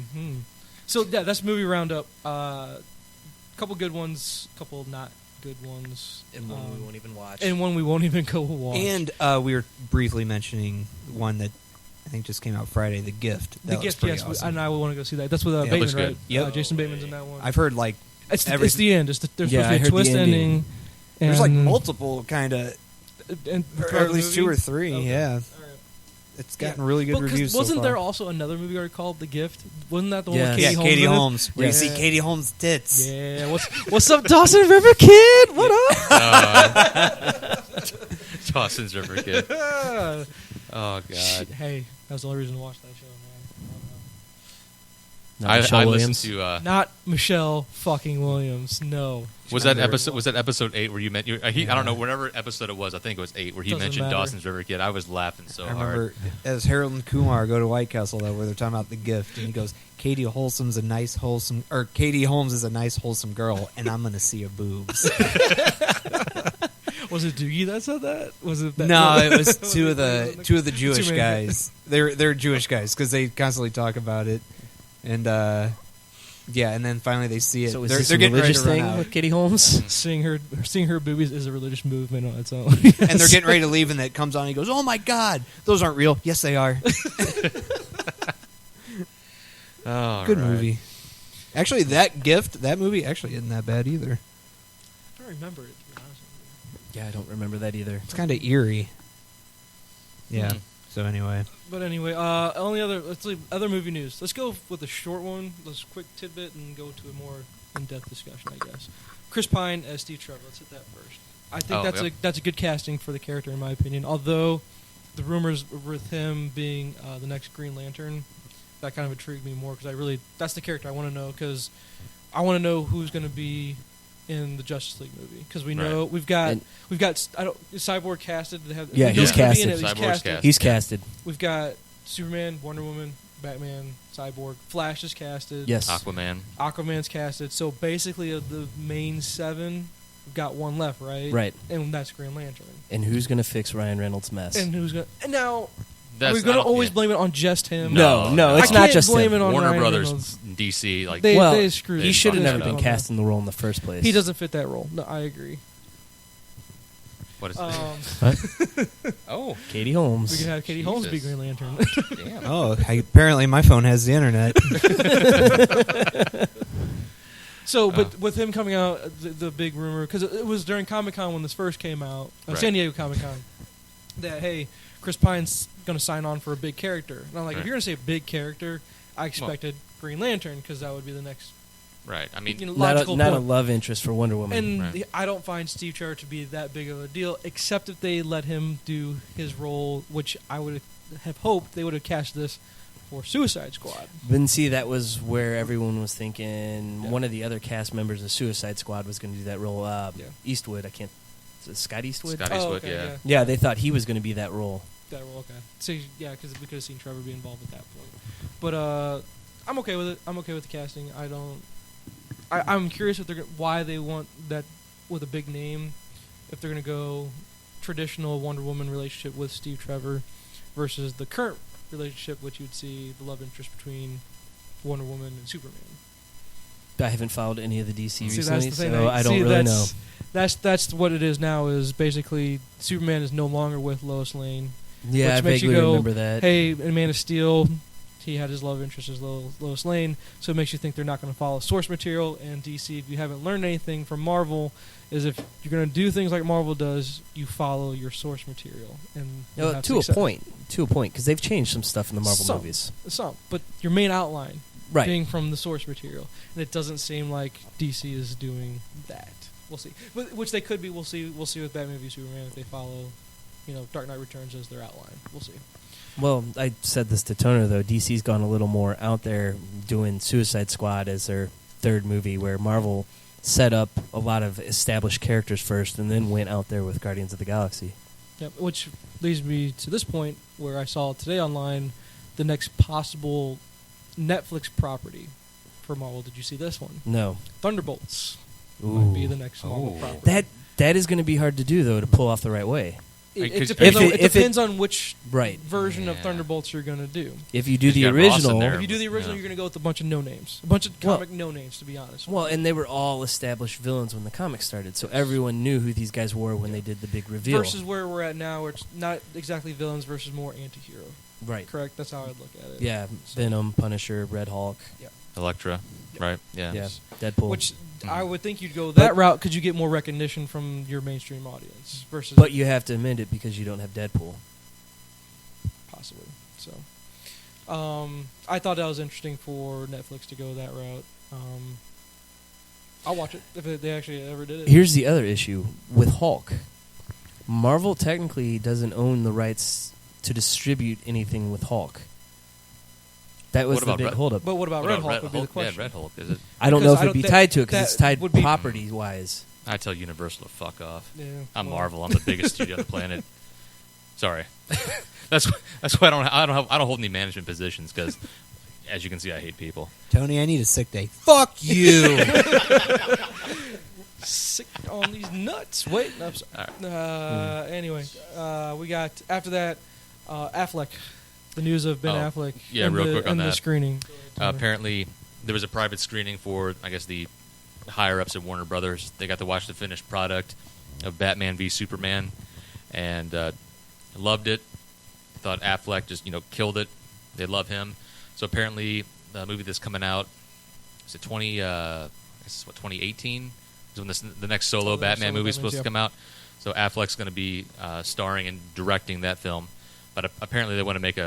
So yeah, that's movie roundup. Couple good ones, couple not good ones,
And one we won't even watch.
and one we won't even go watch.
And we were briefly mentioning one that I think just came out Friday, The Gift.
The Gift, yes,
awesome.
and I would want to go see that. That's with
That
Bateman,
looks good.
right?
Yep.
Jason Bateman's in that one.
I've heard like
It's the end. There's supposed
I
to be
heard
a twist
the ending.
ending.
there's like
and-
multiple kind of,
and
or at least 2 or 3.
Okay.
Yeah,
All right.
it's gotten really good reviews.
Wasn't
so
there
far.
also another movie already called The Gift? Wasn't that the one
Yes.
with Katie Holmes?
Katie
in it?
Holmes. Where you
Yeah.
see Katie Holmes' tits.
Yeah. What's up, Dawson River Kid? What up?
Dawson's River Kid. Oh God.
Hey, that was the only reason to watch that show, man.
Not Michelle
I
Williams.
listened to.
Not Michelle fucking Williams. No.
Was that episode 8 where you meant I don't know, whatever episode it was, I think it was 8 where he
Doesn't
mentioned
matter.
Dawson's River Kid. I was laughing so
I
hard.
remember as Harold and Kumar go to White Castle though, where they're talking about The Gift, and he goes, Katie Holmes is a nice wholesome girl, and I'm gonna see her boobs.
Was it Doogie that said that? Was it that?
No, it was two of the Jewish
Two men.
guys. They're Jewish guys because they constantly talk about it, and yeah, and then finally they see it.
So is
they're
this a
getting ready
religious
to run
thing
out.
with Katie Holmes?
Seeing her boobies is a religious movement on its own.
And they're getting ready to leave, and it comes on. And he goes, "Oh my God, those aren't real." Yes, they are.
Oh,
Good
right.
movie. Actually, that movie actually isn't that bad either.
I don't remember it, to be honest with
Yeah, I don't remember that either.
It's kind of eerie. Yeah.
Hmm.
So anyway,
you. But anyway, let's leave other movie news. Let's go with a short one. Let's quick tidbit and go to a more in-depth discussion, I guess. Chris Pine as Steve Trevor. Let's hit that first. I think that's a good casting for the character, in my opinion. Although the rumors with him being the next Green Lantern, that kind of intrigued me more because that's the character I want to know, because I want to know who's going to be in the Justice League movie, because we know we've got is Cyborg casted.
Yeah, he's casted.
He's
Cyborg's
casted.
cast.
He's casted.
We've got Superman, Wonder Woman, Batman, Cyborg, Flash is casted.
Yes.
Aquaman's casted. So basically, of the main 7, we've got one left, right?
Right.
And that's Green Lantern.
And who's going to fix Ryan Reynolds' mess?
And who's gonna? And now
That's,
we're gonna
I don't-
always
yeah.
blame it on just him.
No, it's
I
not
can't
just
blame
him.
it on
Warner
Ryan
Brothers,
Reynolds.
DC, like
They
well,
screwed.
he should have
fucked
never
that
been
up.
cast in the role in the first place.
He doesn't fit that role. No, I agree.
What is Oh,
Katie
we
Holmes.
could have Katie Holmes be
Jesus.
Green Lantern.
damn.
Oh, apparently my phone has the internet.
So, but with him coming out, the big rumor, because it was during Comic-Con when this first came out,
Right.
San Diego Comic-Con, that, hey, Chris Pine's going to sign on for a big character. And I'm like,
Right.
if you're going to say big character, I expected Green Lantern, because that would be the next
Right. I mean,
logical
Not a
point.
love interest for Wonder Woman.
And
Right.
I don't find Steve Trevor to be that big of a deal, except if they let him do his role, which I would have hoped they would have cast this for Suicide Squad.
Then see, that was where everyone was thinking
Yeah.
one of the other cast members of Suicide Squad was going to do that role. Eastwood, I can't. Is it Scott Eastwood?
Scott Eastwood, yeah.
Yeah, they thought he was going to be that role.
That role, okay. So yeah, because we could have seen Trevor be involved at that point. But I'm okay with it. I'm okay with the casting. I'm curious if why they want that with a big name. If they're gonna go traditional Wonder Woman relationship with Steve Trevor versus the current relationship, which you'd see the love interest between Wonder Woman and Superman.
I haven't followed any of the DC
See, that's
recently,
the thing.
so I don't really know.
That's what it is now. Is basically Superman is no longer with Lois Lane.
Yeah, I
which makes you
vaguely
go,
remember that.
Hey, in Man of Steel, he had his love interest as Lois Lane, so it makes you think they're not going to follow source material. And DC, if you haven't learned anything from Marvel, is if you're going to do things like Marvel does, you follow your source material. And you'll have
to a
accept-
point, because they've changed some stuff in the Marvel
Some.
movies.
but your main outline
Right.
being from the source material, and it doesn't seem like DC is doing that. We'll see, which they could be. We'll see. We'll see with Batman v Superman if they follow, Dark Knight Returns as their outline. We'll see.
Well, I said this to Toner, though. DC's gone a little more out there doing Suicide Squad as their third movie, where Marvel set up a lot of established characters first and then went out there with Guardians of the Galaxy.
Yep, which leads me to this point where I saw today online the next possible Netflix property for Marvel. Did you see this one?
No.
Thunderbolts
Ooh.
might be the next Marvel
Ooh.
property.
That is going to be hard to do, though, to pull off the right way.
It
If
depends,
it- if it-
depends on which
Right.
version of
Yeah.
Thunderbolts you're going to do.
If you do the
You got Ross in
original...
there.
If you do the original,
Yeah.
you're going to go with a bunch of no-names. A bunch of comic no-names, to be honest.
Well, and they were all established villains when the comic started, so everyone knew who these guys were when they did the big reveal.
Versus where we're at now, where it's not exactly villains versus more anti-hero.
Right.
Correct? That's how I'd look at it.
Yeah, Venom, Punisher, Red Hulk.
Elektra, right? Yeah.
Yeah, Deadpool.
Which I would think you'd go that route because you get more recognition from your mainstream audience versus
But you have to amend it because you don't have Deadpool.
possibly. So, I thought that was interesting for Netflix to go that route. I'll watch it if they actually ever did it.
Here's the other issue with Hulk. Marvel technically doesn't own the rights to distribute anything with Hulk. That was
What
the
about
big
Red-
holdup.
But what about
What
Red
about
Hulk would be the question.
Yeah, Red Hulk. Is it?
I don't know
because
if
I
it'd be
don't-
tied to it because
that
it's tied
would be-
property-wise.
I tell Universal to fuck off.
Yeah,
I'm
well,
Marvel. I'm the biggest studio on the planet. Sorry, that's why I don't hold any management positions because, as you can see, I hate people.
Tony, I need a sick day. Fuck you.
Sick on these nuts. Wait, no, I'm sorry. Anyway, we got after that Affleck. The news of Ben
Oh,
Affleck.
yeah,
and
real
the,
quick on
and the
that.
screening.
Apparently, there was a private screening for, I guess, the higher ups at Warner Brothers. They got to watch the finished product of Batman v Superman, and loved it. Thought Affleck just killed it. They love him. So apparently, the movie that's coming out is it 2018 is when the next solo Batman movie is supposed to come out. So Affleck's going to be starring and directing that film. But apparently, they want to make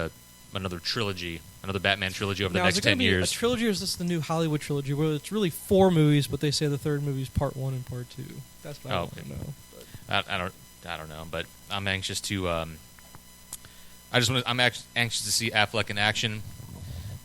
another trilogy, another Batman trilogy over the
Now,
next
is it gonna
10
be
years.
a trilogy, or is this the new Hollywood trilogy, where it's really 4 movies, but they say the third movie is part 1 and part 2? That's what I want
okay.
to know.
I don't know, but I'm anxious to. I'm anxious to see Affleck in action,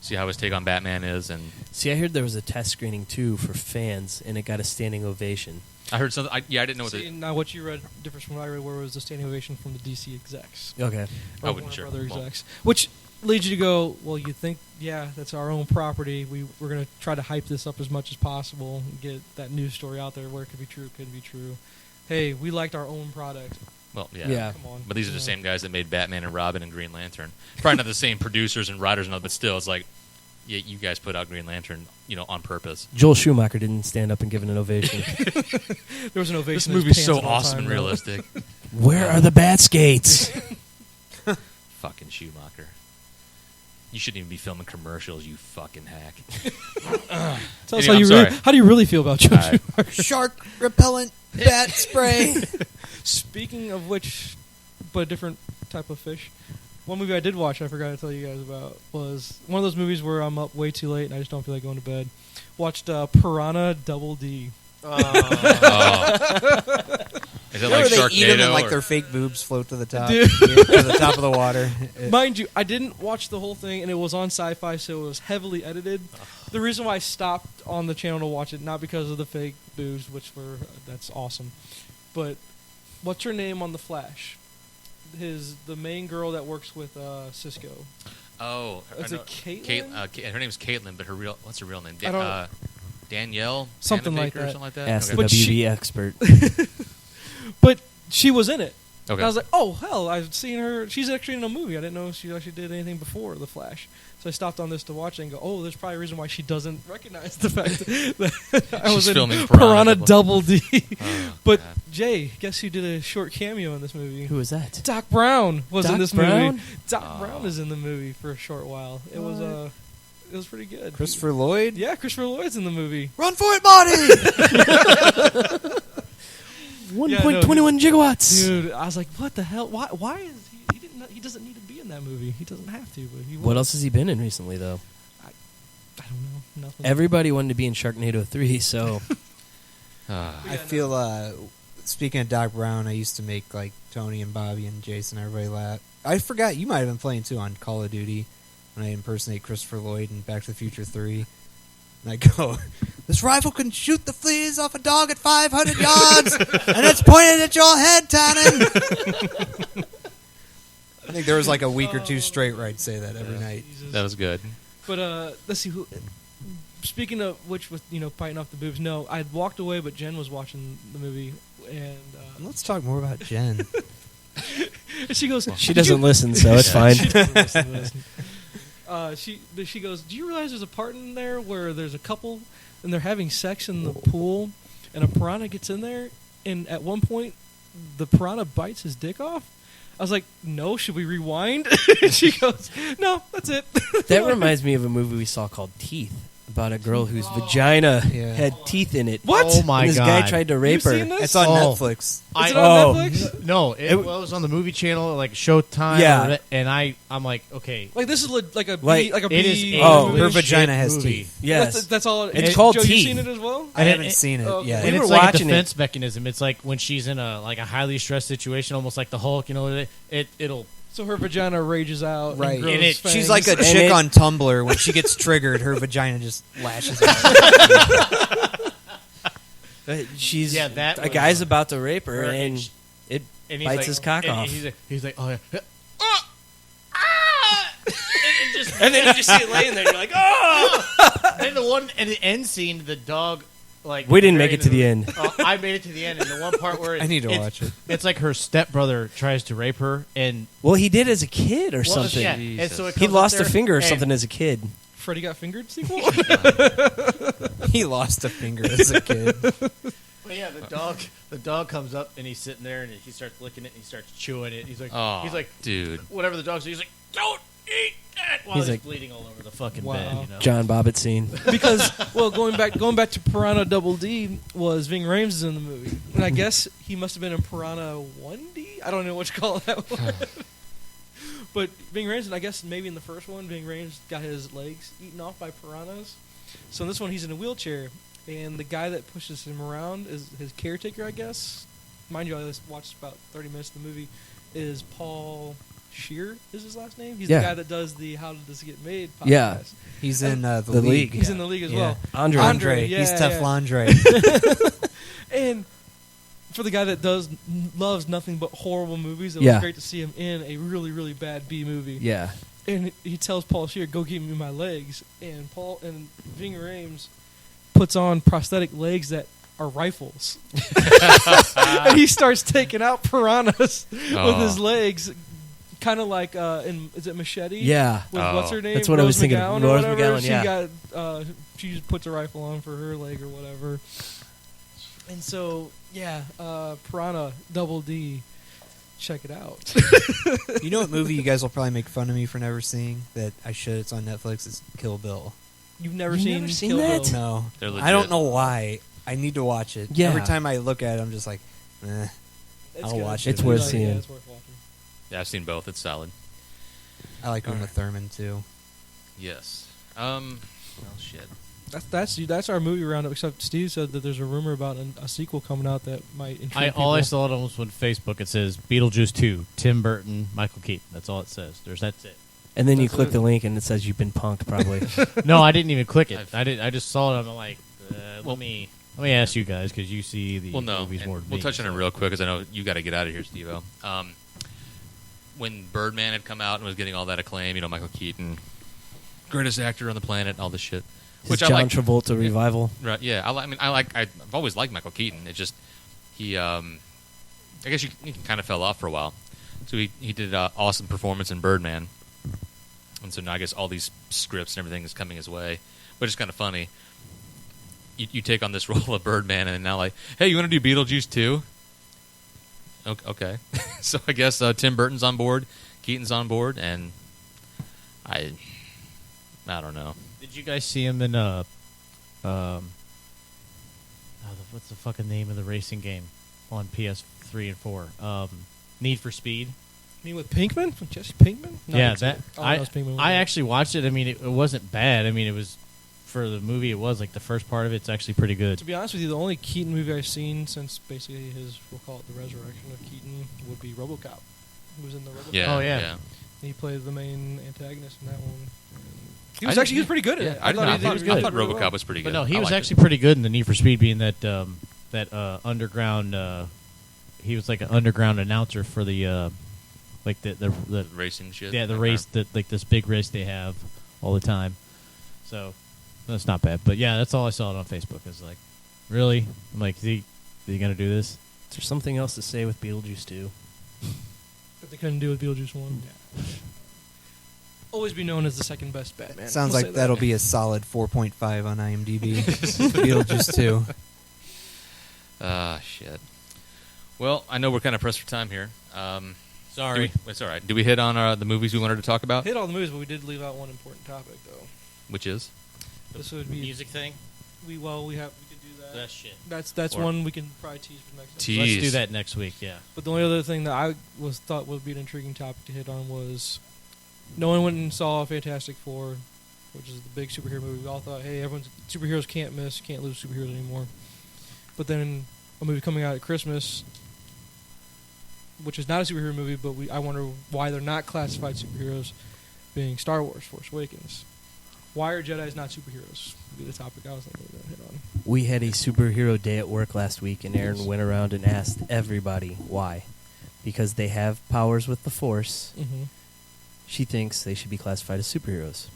see how his take on Batman is, and
See, I heard there was a test screening, too, for fans, and it got a standing ovation.
I heard something. I didn't know what
See, now what you read differs from what I read, where it was a standing ovation from the DC execs.
Okay.
Or
I wouldn't
Warner
sure.
Brother
Well-
execs. Which leads you to go, well, you think, yeah, that's our own property. We're going to try to hype this up as much as possible and get that news story out there where it could be true, it couldn't be true. Hey, we liked our own product.
Well, yeah.
Yeah.
Come on.
But these are the
Yeah.
same guys that made Batman and Robin and Green Lantern. Probably not the same producers and writers and all, but still, it's like yeah, you guys put out Green Lantern, on purpose.
Joel Schumacher didn't stand up and give an ovation.
There was an ovation.
This
in his
movie's
pants
so
at all
awesome
time,
and
though.
realistic.
Where are the bat skates?
Fucking Schumacher. You shouldn't even be filming commercials, you fucking hack.
Tell us
Anyway,
how do you really feel about Joel
Alright.
Schumacher?
Shark repellent bat spray.
Speaking of which, but a different type of fish. One movie I did watch, I forgot to tell you guys about, was one of those movies where I'm up way too late and I just don't feel like going to bed. Watched Piranha Double D.
Oh. Is it
Remember
like
they eat them
Sharknado?
and like
or-
their fake boobs float to the top,
Dude.
to the top of the water.
Mind you, I didn't watch the whole thing, and it was on Sci-Fi, so it was heavily edited. The reason why I stopped on the channel to watch it, not because of the fake boobs, that's awesome, but what's her name on The Flash? The main girl that works with Cisco.
Oh,
Is
I know-
it Caitlin?
her name's Caitlin, but what's her real name?
I don't-
Danielle?
Something like
Panabaker or
that.
something like that?
Ask
Okay.
the
But
WB expert.
But she was in it.
Okay.
I was like, oh, hell, I've seen her. She's actually in a movie. I didn't know she actually did anything before The Flash. So I stopped on this to watch it and go, oh, there's probably a reason why she doesn't recognize the fact that I was
She's
in
filming
Piranha
Piranha
Double D.
Oh,
But,
God.
Jay, guess who did a short cameo in this movie?
Who is that?
Doc Brown was in
Doc
this
Brown?
movie. Doc
Oh.
Brown is in the movie for a short while. It was pretty good.
Christopher Lloyd.
Yeah, Christopher Lloyd's in the movie.
Run for it, Marty!
1.21 gigawatts.
Dude, I was like, what the hell? Why is he doesn't need to be in that movie. He doesn't have to, but he
What
will.
else has he been in recently, though?
I don't know. Nothing.
Everybody wanted to be in Sharknado 3, so
I feel, speaking of Doc Brown, I used to make like Tony and Bobby and Jason, everybody laugh. I forgot you might have been playing too on Call of Duty when I impersonate Christopher Lloyd in Back to the Future 3. And I go, this rifle can shoot the fleas off a dog at 500 yards, and it's pointed at your head, Tannen. I think there was like a week or two straight where I'd say that every night.
Jesus.
That was good.
But let's see who. Speaking of which, with biting off the boobs. No, I'd walked away, but Jen was watching the movie, and
Let's talk more about Jen.
she goes.
she doesn't listen, so it's fine.
She doesn't listen to this. She goes, do you realize there's a part in there where there's a couple and they're having sex in the pool, and a piranha gets in there, and at one point the piranha bites his dick off? I was like, no, should we rewind? And she goes, no, that's it.
That reminds me of a movie we saw called Teeth, about a girl whose vagina
Yeah.
had teeth in it.
What?
Oh my
And this
god!
guy tried to rape
You've
her.
seen this?
It's on
Oh.
Netflix.
Is it on Netflix?
No, it was on the movie channel, like Showtime.
Yeah.
And I'm like, okay,
Like this is like a
Like,
like a
it is
B
a
Oh,
movie.
her vagina
shit
has
movie.
teeth.
Yes.
That's all.
It's called
Joe,
Teeth.
You seen it as well?
I
And
haven't
it-
seen it
okay.
yet.
And
We
it's
were
like a
watching
defense mechanism. It's like when she's in a highly stressed situation, almost like the Hulk. It'll.
So her vagina rages out.
Right.
And grows
And it-
fangs.
She's like a
And
chick
it-
on Tumblr. When she gets triggered, her vagina just lashes out.
She's
Yeah, that
a
was-
guy's about to rape her,
her
and
and sh-
it
And
bites
like,
his cock
and
off.
He's like, oh yeah.
And then you just see it laying there, and you're like, oh!
Then the end scene, the dog, like
We didn't
very
make it to the end.
I made it to the end, and the one part where
I need to
it's-
watch it.
It's like her stepbrother tries to rape her, and
Well, he did as a kid or
well,
something.
yeah, and so it
He
comes
lost
up
a
there,
finger or
and-
something as a kid.
Freddy Got Fingered sequel.
He lost a finger as a kid.
But yeah, the dog comes up and he's sitting there and he starts licking it and he starts chewing it. He's like,
Oh, dude.
whatever the dog says, he's like, don't eat that while
He's
he's
like-
bleeding all over the fucking
Wow.
bed. You know?
John Bobbitt scene.
Because going back to Piranha Double D was Ving Rhames is in the movie, and I guess he must have been in Piranha 1D. I don't know what you call that one. But Ving Rhames, and I guess maybe in the first one, Ving Rhames got his legs eaten off by piranhas. So in this one, he's in a wheelchair, and the guy that pushes him around is his caretaker, I guess. Mind you, I just watched about 30 minutes of the movie. Is Paul Shear is his last name? He's
Yeah.
the guy that does the How Did This Get Made podcast.
Yeah.
He's in the
The
league.
League.
He's in the league as
Yeah.
well.
Andre.
Andre.
He's
yeah,
Teflondre.
And for the guy that loves nothing but horrible movies, it
Yeah.
was great to see him in a really, really bad B movie.
Yeah.
And he tells Paul Shear, "Go give me my legs." And Ving Rhames puts on prosthetic legs that are rifles, and he starts taking out piranhas with his legs, kind of like is it Machete?
Yeah.
With
Oh.
what's her name?
That's what I was thinking.
McGowan
Rose
or whatever.
McGowan, yeah.
She just puts a rifle on for her leg or whatever. And so, Piranha, Double D. Check it out.
You know what movie you guys will probably make fun of me for never seeing that I should? It's on Netflix. It's Kill Bill.
You've never
You've never
seen
seen
Kill
that?
Bill?
No,
They're legit.
I don't know why. I need to watch it.
Yeah.
Every time I look at it, I'm just like,
It's
I'll
good.
watch
It's
it.
worth
Yeah,
seeing.
it's worth watching.
Yeah, I've seen both. It's solid.
I like Uma Thurman too.
Yes. Well, shit.
That's our movie roundup. Except Steve said that there's a rumor about a sequel coming out that might intrigue
All I
people.
saw it almost on Facebook. It says Beetlejuice 2, Tim Burton, Michael Keaton. That's all it says. That's it.
And then you
That's
click
it.
the link and it says you've been punked, probably.
No, I didn't even click it.
I've-
I just saw it. I'm like, let me ask you guys because you see the
Well, no.
movies
and
more than
we'll
me,
touch on it
so.
real quick because I know you got to get out of here, Steve-O. When Birdman had come out and was getting all that acclaim, Michael Keaton, greatest actor on the planet, all this shit.
His
Which I
John
like.
Travolta revival.
Right? Yeah. I've always liked Michael Keaton. It's just he. I guess he kind of fell off for a while. So he did an awesome performance in Birdman, and so now I guess all these scripts and everything is coming his way. But it's kind of funny. You take on this role of Birdman, and now hey, you want to do Beetlejuice too? Okay. So I guess Tim Burton's on board, Keaton's on board, and I don't know.
Did you guys see him in what's the fucking name of the racing game on PS3 and 4? Need for Speed.
You mean with Pinkman? With Jesse Pinkman? No,
Yeah,
it's
that
good. Oh, it's Pinkman.
I actually watched it. I mean, it wasn't bad. I mean, it was for the movie. It was like the first part of it's actually pretty good.
To be honest with you, the only Keaton movie I've seen since basically we'll call it the resurrection of Keaton, would be RoboCop. He was in the RoboCop.
Yeah.
Oh, yeah.
He played the main antagonist in that one. He
I
was
didn't-
pretty good at it.
I thought
he was
good.
I thought
really
RoboCop
well.
was pretty
But
good.
no, he
I
was
liked
actually pretty good in the Need for Speed, being that underground. He was like an underground announcer for the like the
it. Racing shit.
yeah, the
Okay.
race that like this big race they have all the time. So that's not bad. But yeah, that's all I saw it on Facebook. Is like, really? I'm like, is he gonna do this?
Is there something else to say with Beetlejuice 2?
That they couldn't do with Beetlejuice 1. Always be known as the second best Batman.
Sounds
We'll
like
say
that'll
that.
be a solid 4.5 on IMDb. Beetlejuice 2.
Shit. Well, I know we're kind of pressed for time here.
Sorry.
It's all right. Did we hit on the movies we wanted to talk about?
Hit all the movies, but we did leave out one important topic, though.
Which is?
This would be
Music thing.
we could do that.
That shit.
That's
Or-
one we can probably tease for next
Tease.
episode.
Let's do that next week. Yeah.
But the only other thing that I thought would be an intriguing topic to hit on was no one went and saw Fantastic Four, which is the big superhero movie. We all thought, hey, superheroes can't miss, can't lose superheroes anymore. But then a movie coming out at Christmas, which is not a superhero movie, but I wonder why they're not classified superheroes, being Star Wars: Force Awakens. Why are Jedi's not superheroes? Would be the topic I was thinking we were going to hit on.
We had a superhero day at work last week, and Aaron went around and asked everybody why. Because they have powers with the Force,
Mm-hmm.
she thinks they should be classified as superheroes.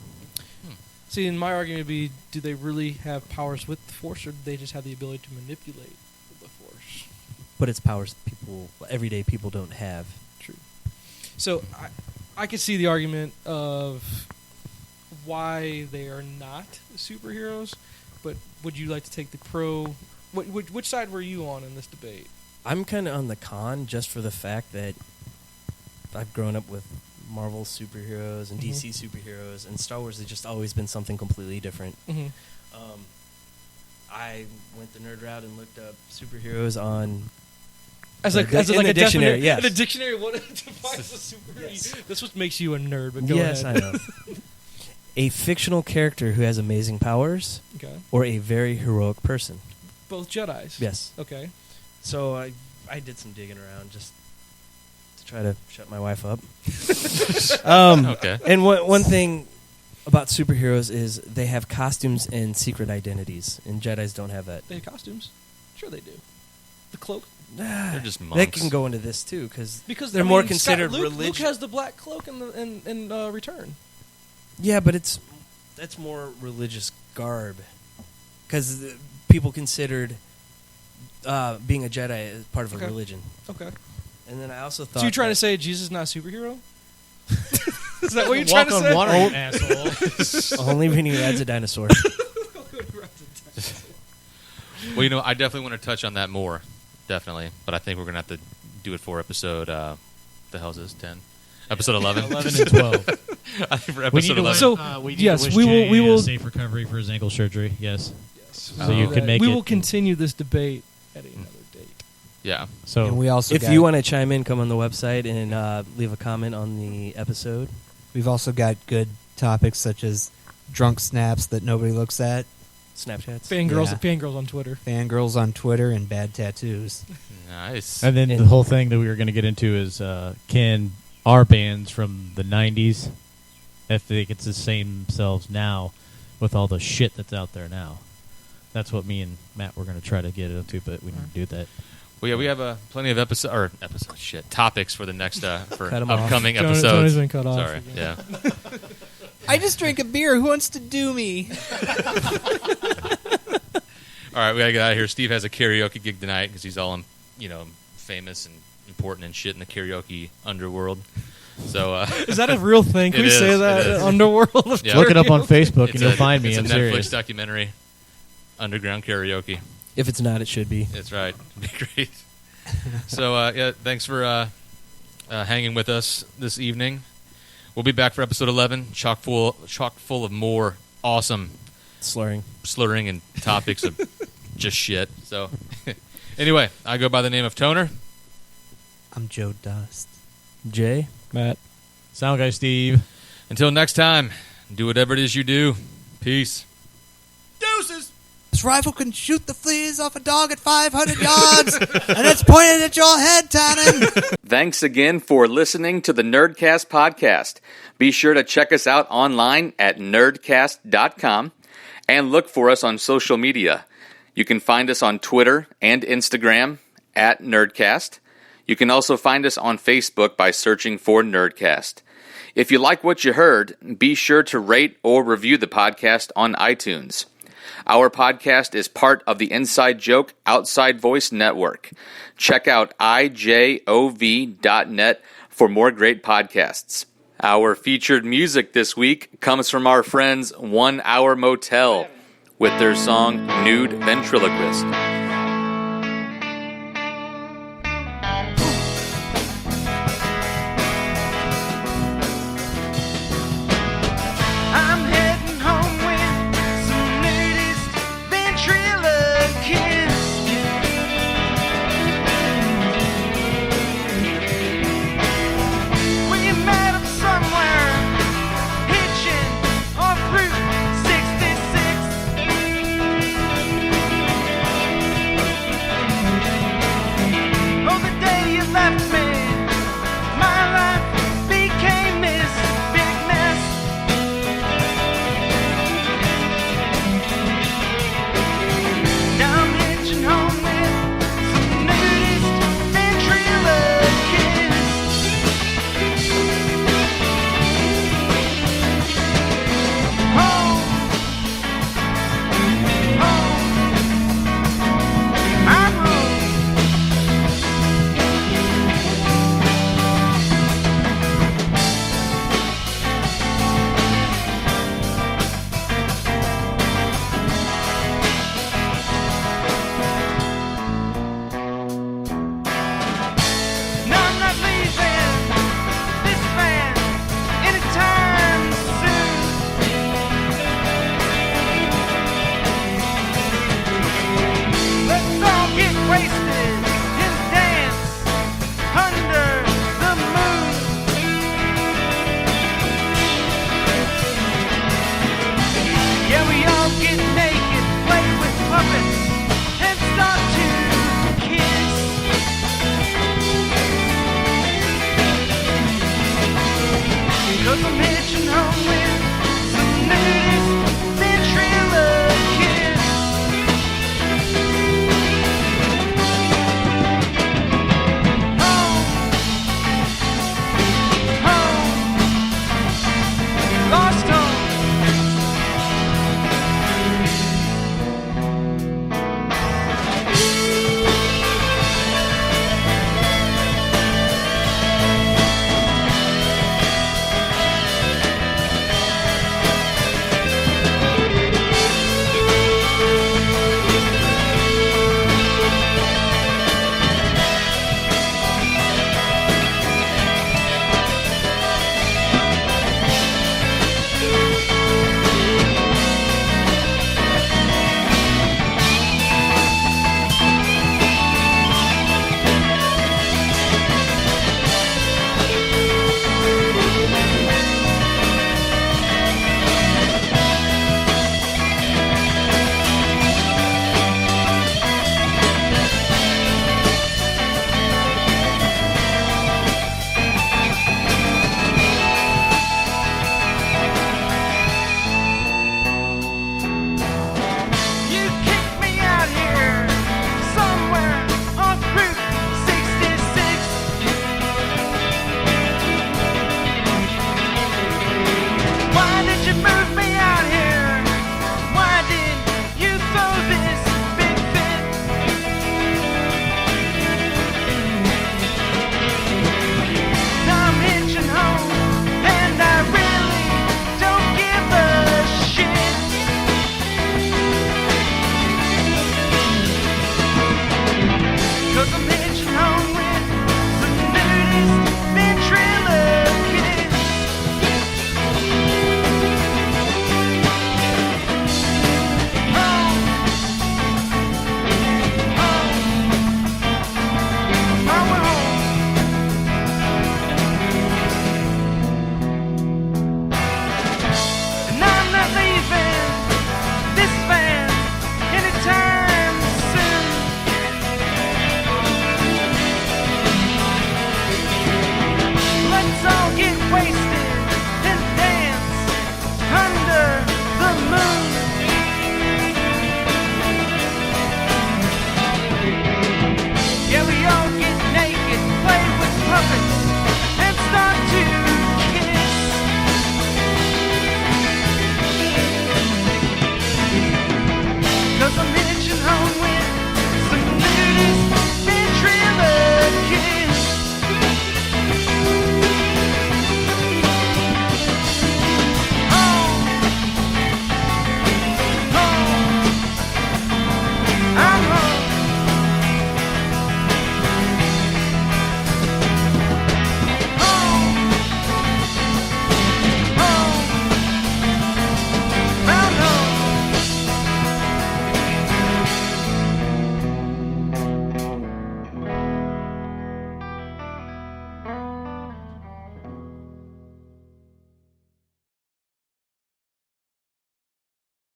See, and my argument would be, do they really have powers with the Force, or do they just have the ability to manipulate the Force?
But it's powers everyday people don't have.
True. So I could see the argument of why they are not superheroes, but would you like to take the pro? Which side were you on in this debate?
I'm kind of on the con just for the fact that I've grown up with Marvel superheroes and DC superheroes, and Star Wars has just always been something completely different.
Mm-hmm.
I went the nerd route and looked up superheroes on
As
In
like
the
a
dictionary,
definite,
yes.
in a dictionary, what defines a superhero?
Yes.
This what makes you a nerd. But go
yes,
ahead.
I know. A fictional character who has amazing powers,
Okay.
or a very heroic person.
Both Jedis.
Yes.
Okay.
So I did some digging around just to try to shut my wife up.
Okay.
And one thing about superheroes is they have costumes and secret identities, and Jedis don't have that.
They have costumes. Sure, they do. The cloak.
They're just monks.
They can go into this too
Because
they're
I
more
mean,
considered
Luke
religious.
has the black cloak in Return.
Yeah, but that's more religious garb, because people considered being a Jedi as part of a
Okay.
religion.
Okay.
And then I also thought,
So you're trying to
that-
say Jesus is not a superhero? Is that what you're trying to
Walk
say?
on water, you asshole.
Only when he rides a dinosaur.
Well, I definitely want to touch on that more, definitely. But I think we're gonna have to do it for episode. The hell's this? 10, episode 11,
11 and 12.
I think for
We need
episode
to
11.
So,
we need
yes,
to wish
we will-
Jay
we will-
a safe recovery for his ankle surgery. Yes.
So
you can make
we
it.
will continue this debate at another date.
yeah.
So
And we also
If
got,
you want to chime in, come on the website and leave a comment on the episode.
we've also got good topics such as drunk snaps that nobody looks at,
Snapchats.
Fangirls on Twitter.
fangirls on Twitter, and bad tattoos.
Nice.
And then the whole thing that we were going to get into is can our bands from the 90s, if they get to sustain themselves now with all the shit that's out there now. That's what me and Matt were going to try to get into, but we didn't do that.
Well, yeah, we have plenty of topics for the next for
Cut 'em off.
upcoming
Tony's
episodes.
been cut off
Sorry.
again.
Yeah.
I just drank a beer. Who wants to do me?
All right, we gotta get out of here. Steve has a karaoke gig tonight because he's all famous and important and shit in the karaoke underworld. So
Is that a real thing? Can
It
we say
is,
that?
it is.
Underworld of
Yeah.
Look it up on
karaoke?
Facebook and you'll find me.
It's
I'm
a Netflix
serious.
documentary, underground karaoke.
If it's not, it should be.
That's right. It'd be great. So yeah, thanks for hanging with us this evening. We'll be back for episode 11, chock full of more awesome slurring and topics of just shit. So anyway, I go by the name of Toner.
I'm Joe Dust.
Jay?
Matt.
Sound guy Steve.
Until next time, do whatever it is you do. Peace. Deuces.
This rifle can shoot the fleas off a dog at 500 yards, and it's pointed at your head, Tannen.
Thanks again for listening to the Nerdcast podcast. Be sure to check us out online at nerdcast.com and look for us on social media. You can find us on Twitter and Instagram at Nerdcast. You can also find us on Facebook by searching for Nerdcast. If you like what you heard, be sure to rate or review the podcast on iTunes. Our podcast is part of the Inside Joke Outside Voice Network. Check out ijov.net for more great podcasts. Our featured music this week comes from our friends One Hour Motel with their song Nude Ventriloquist.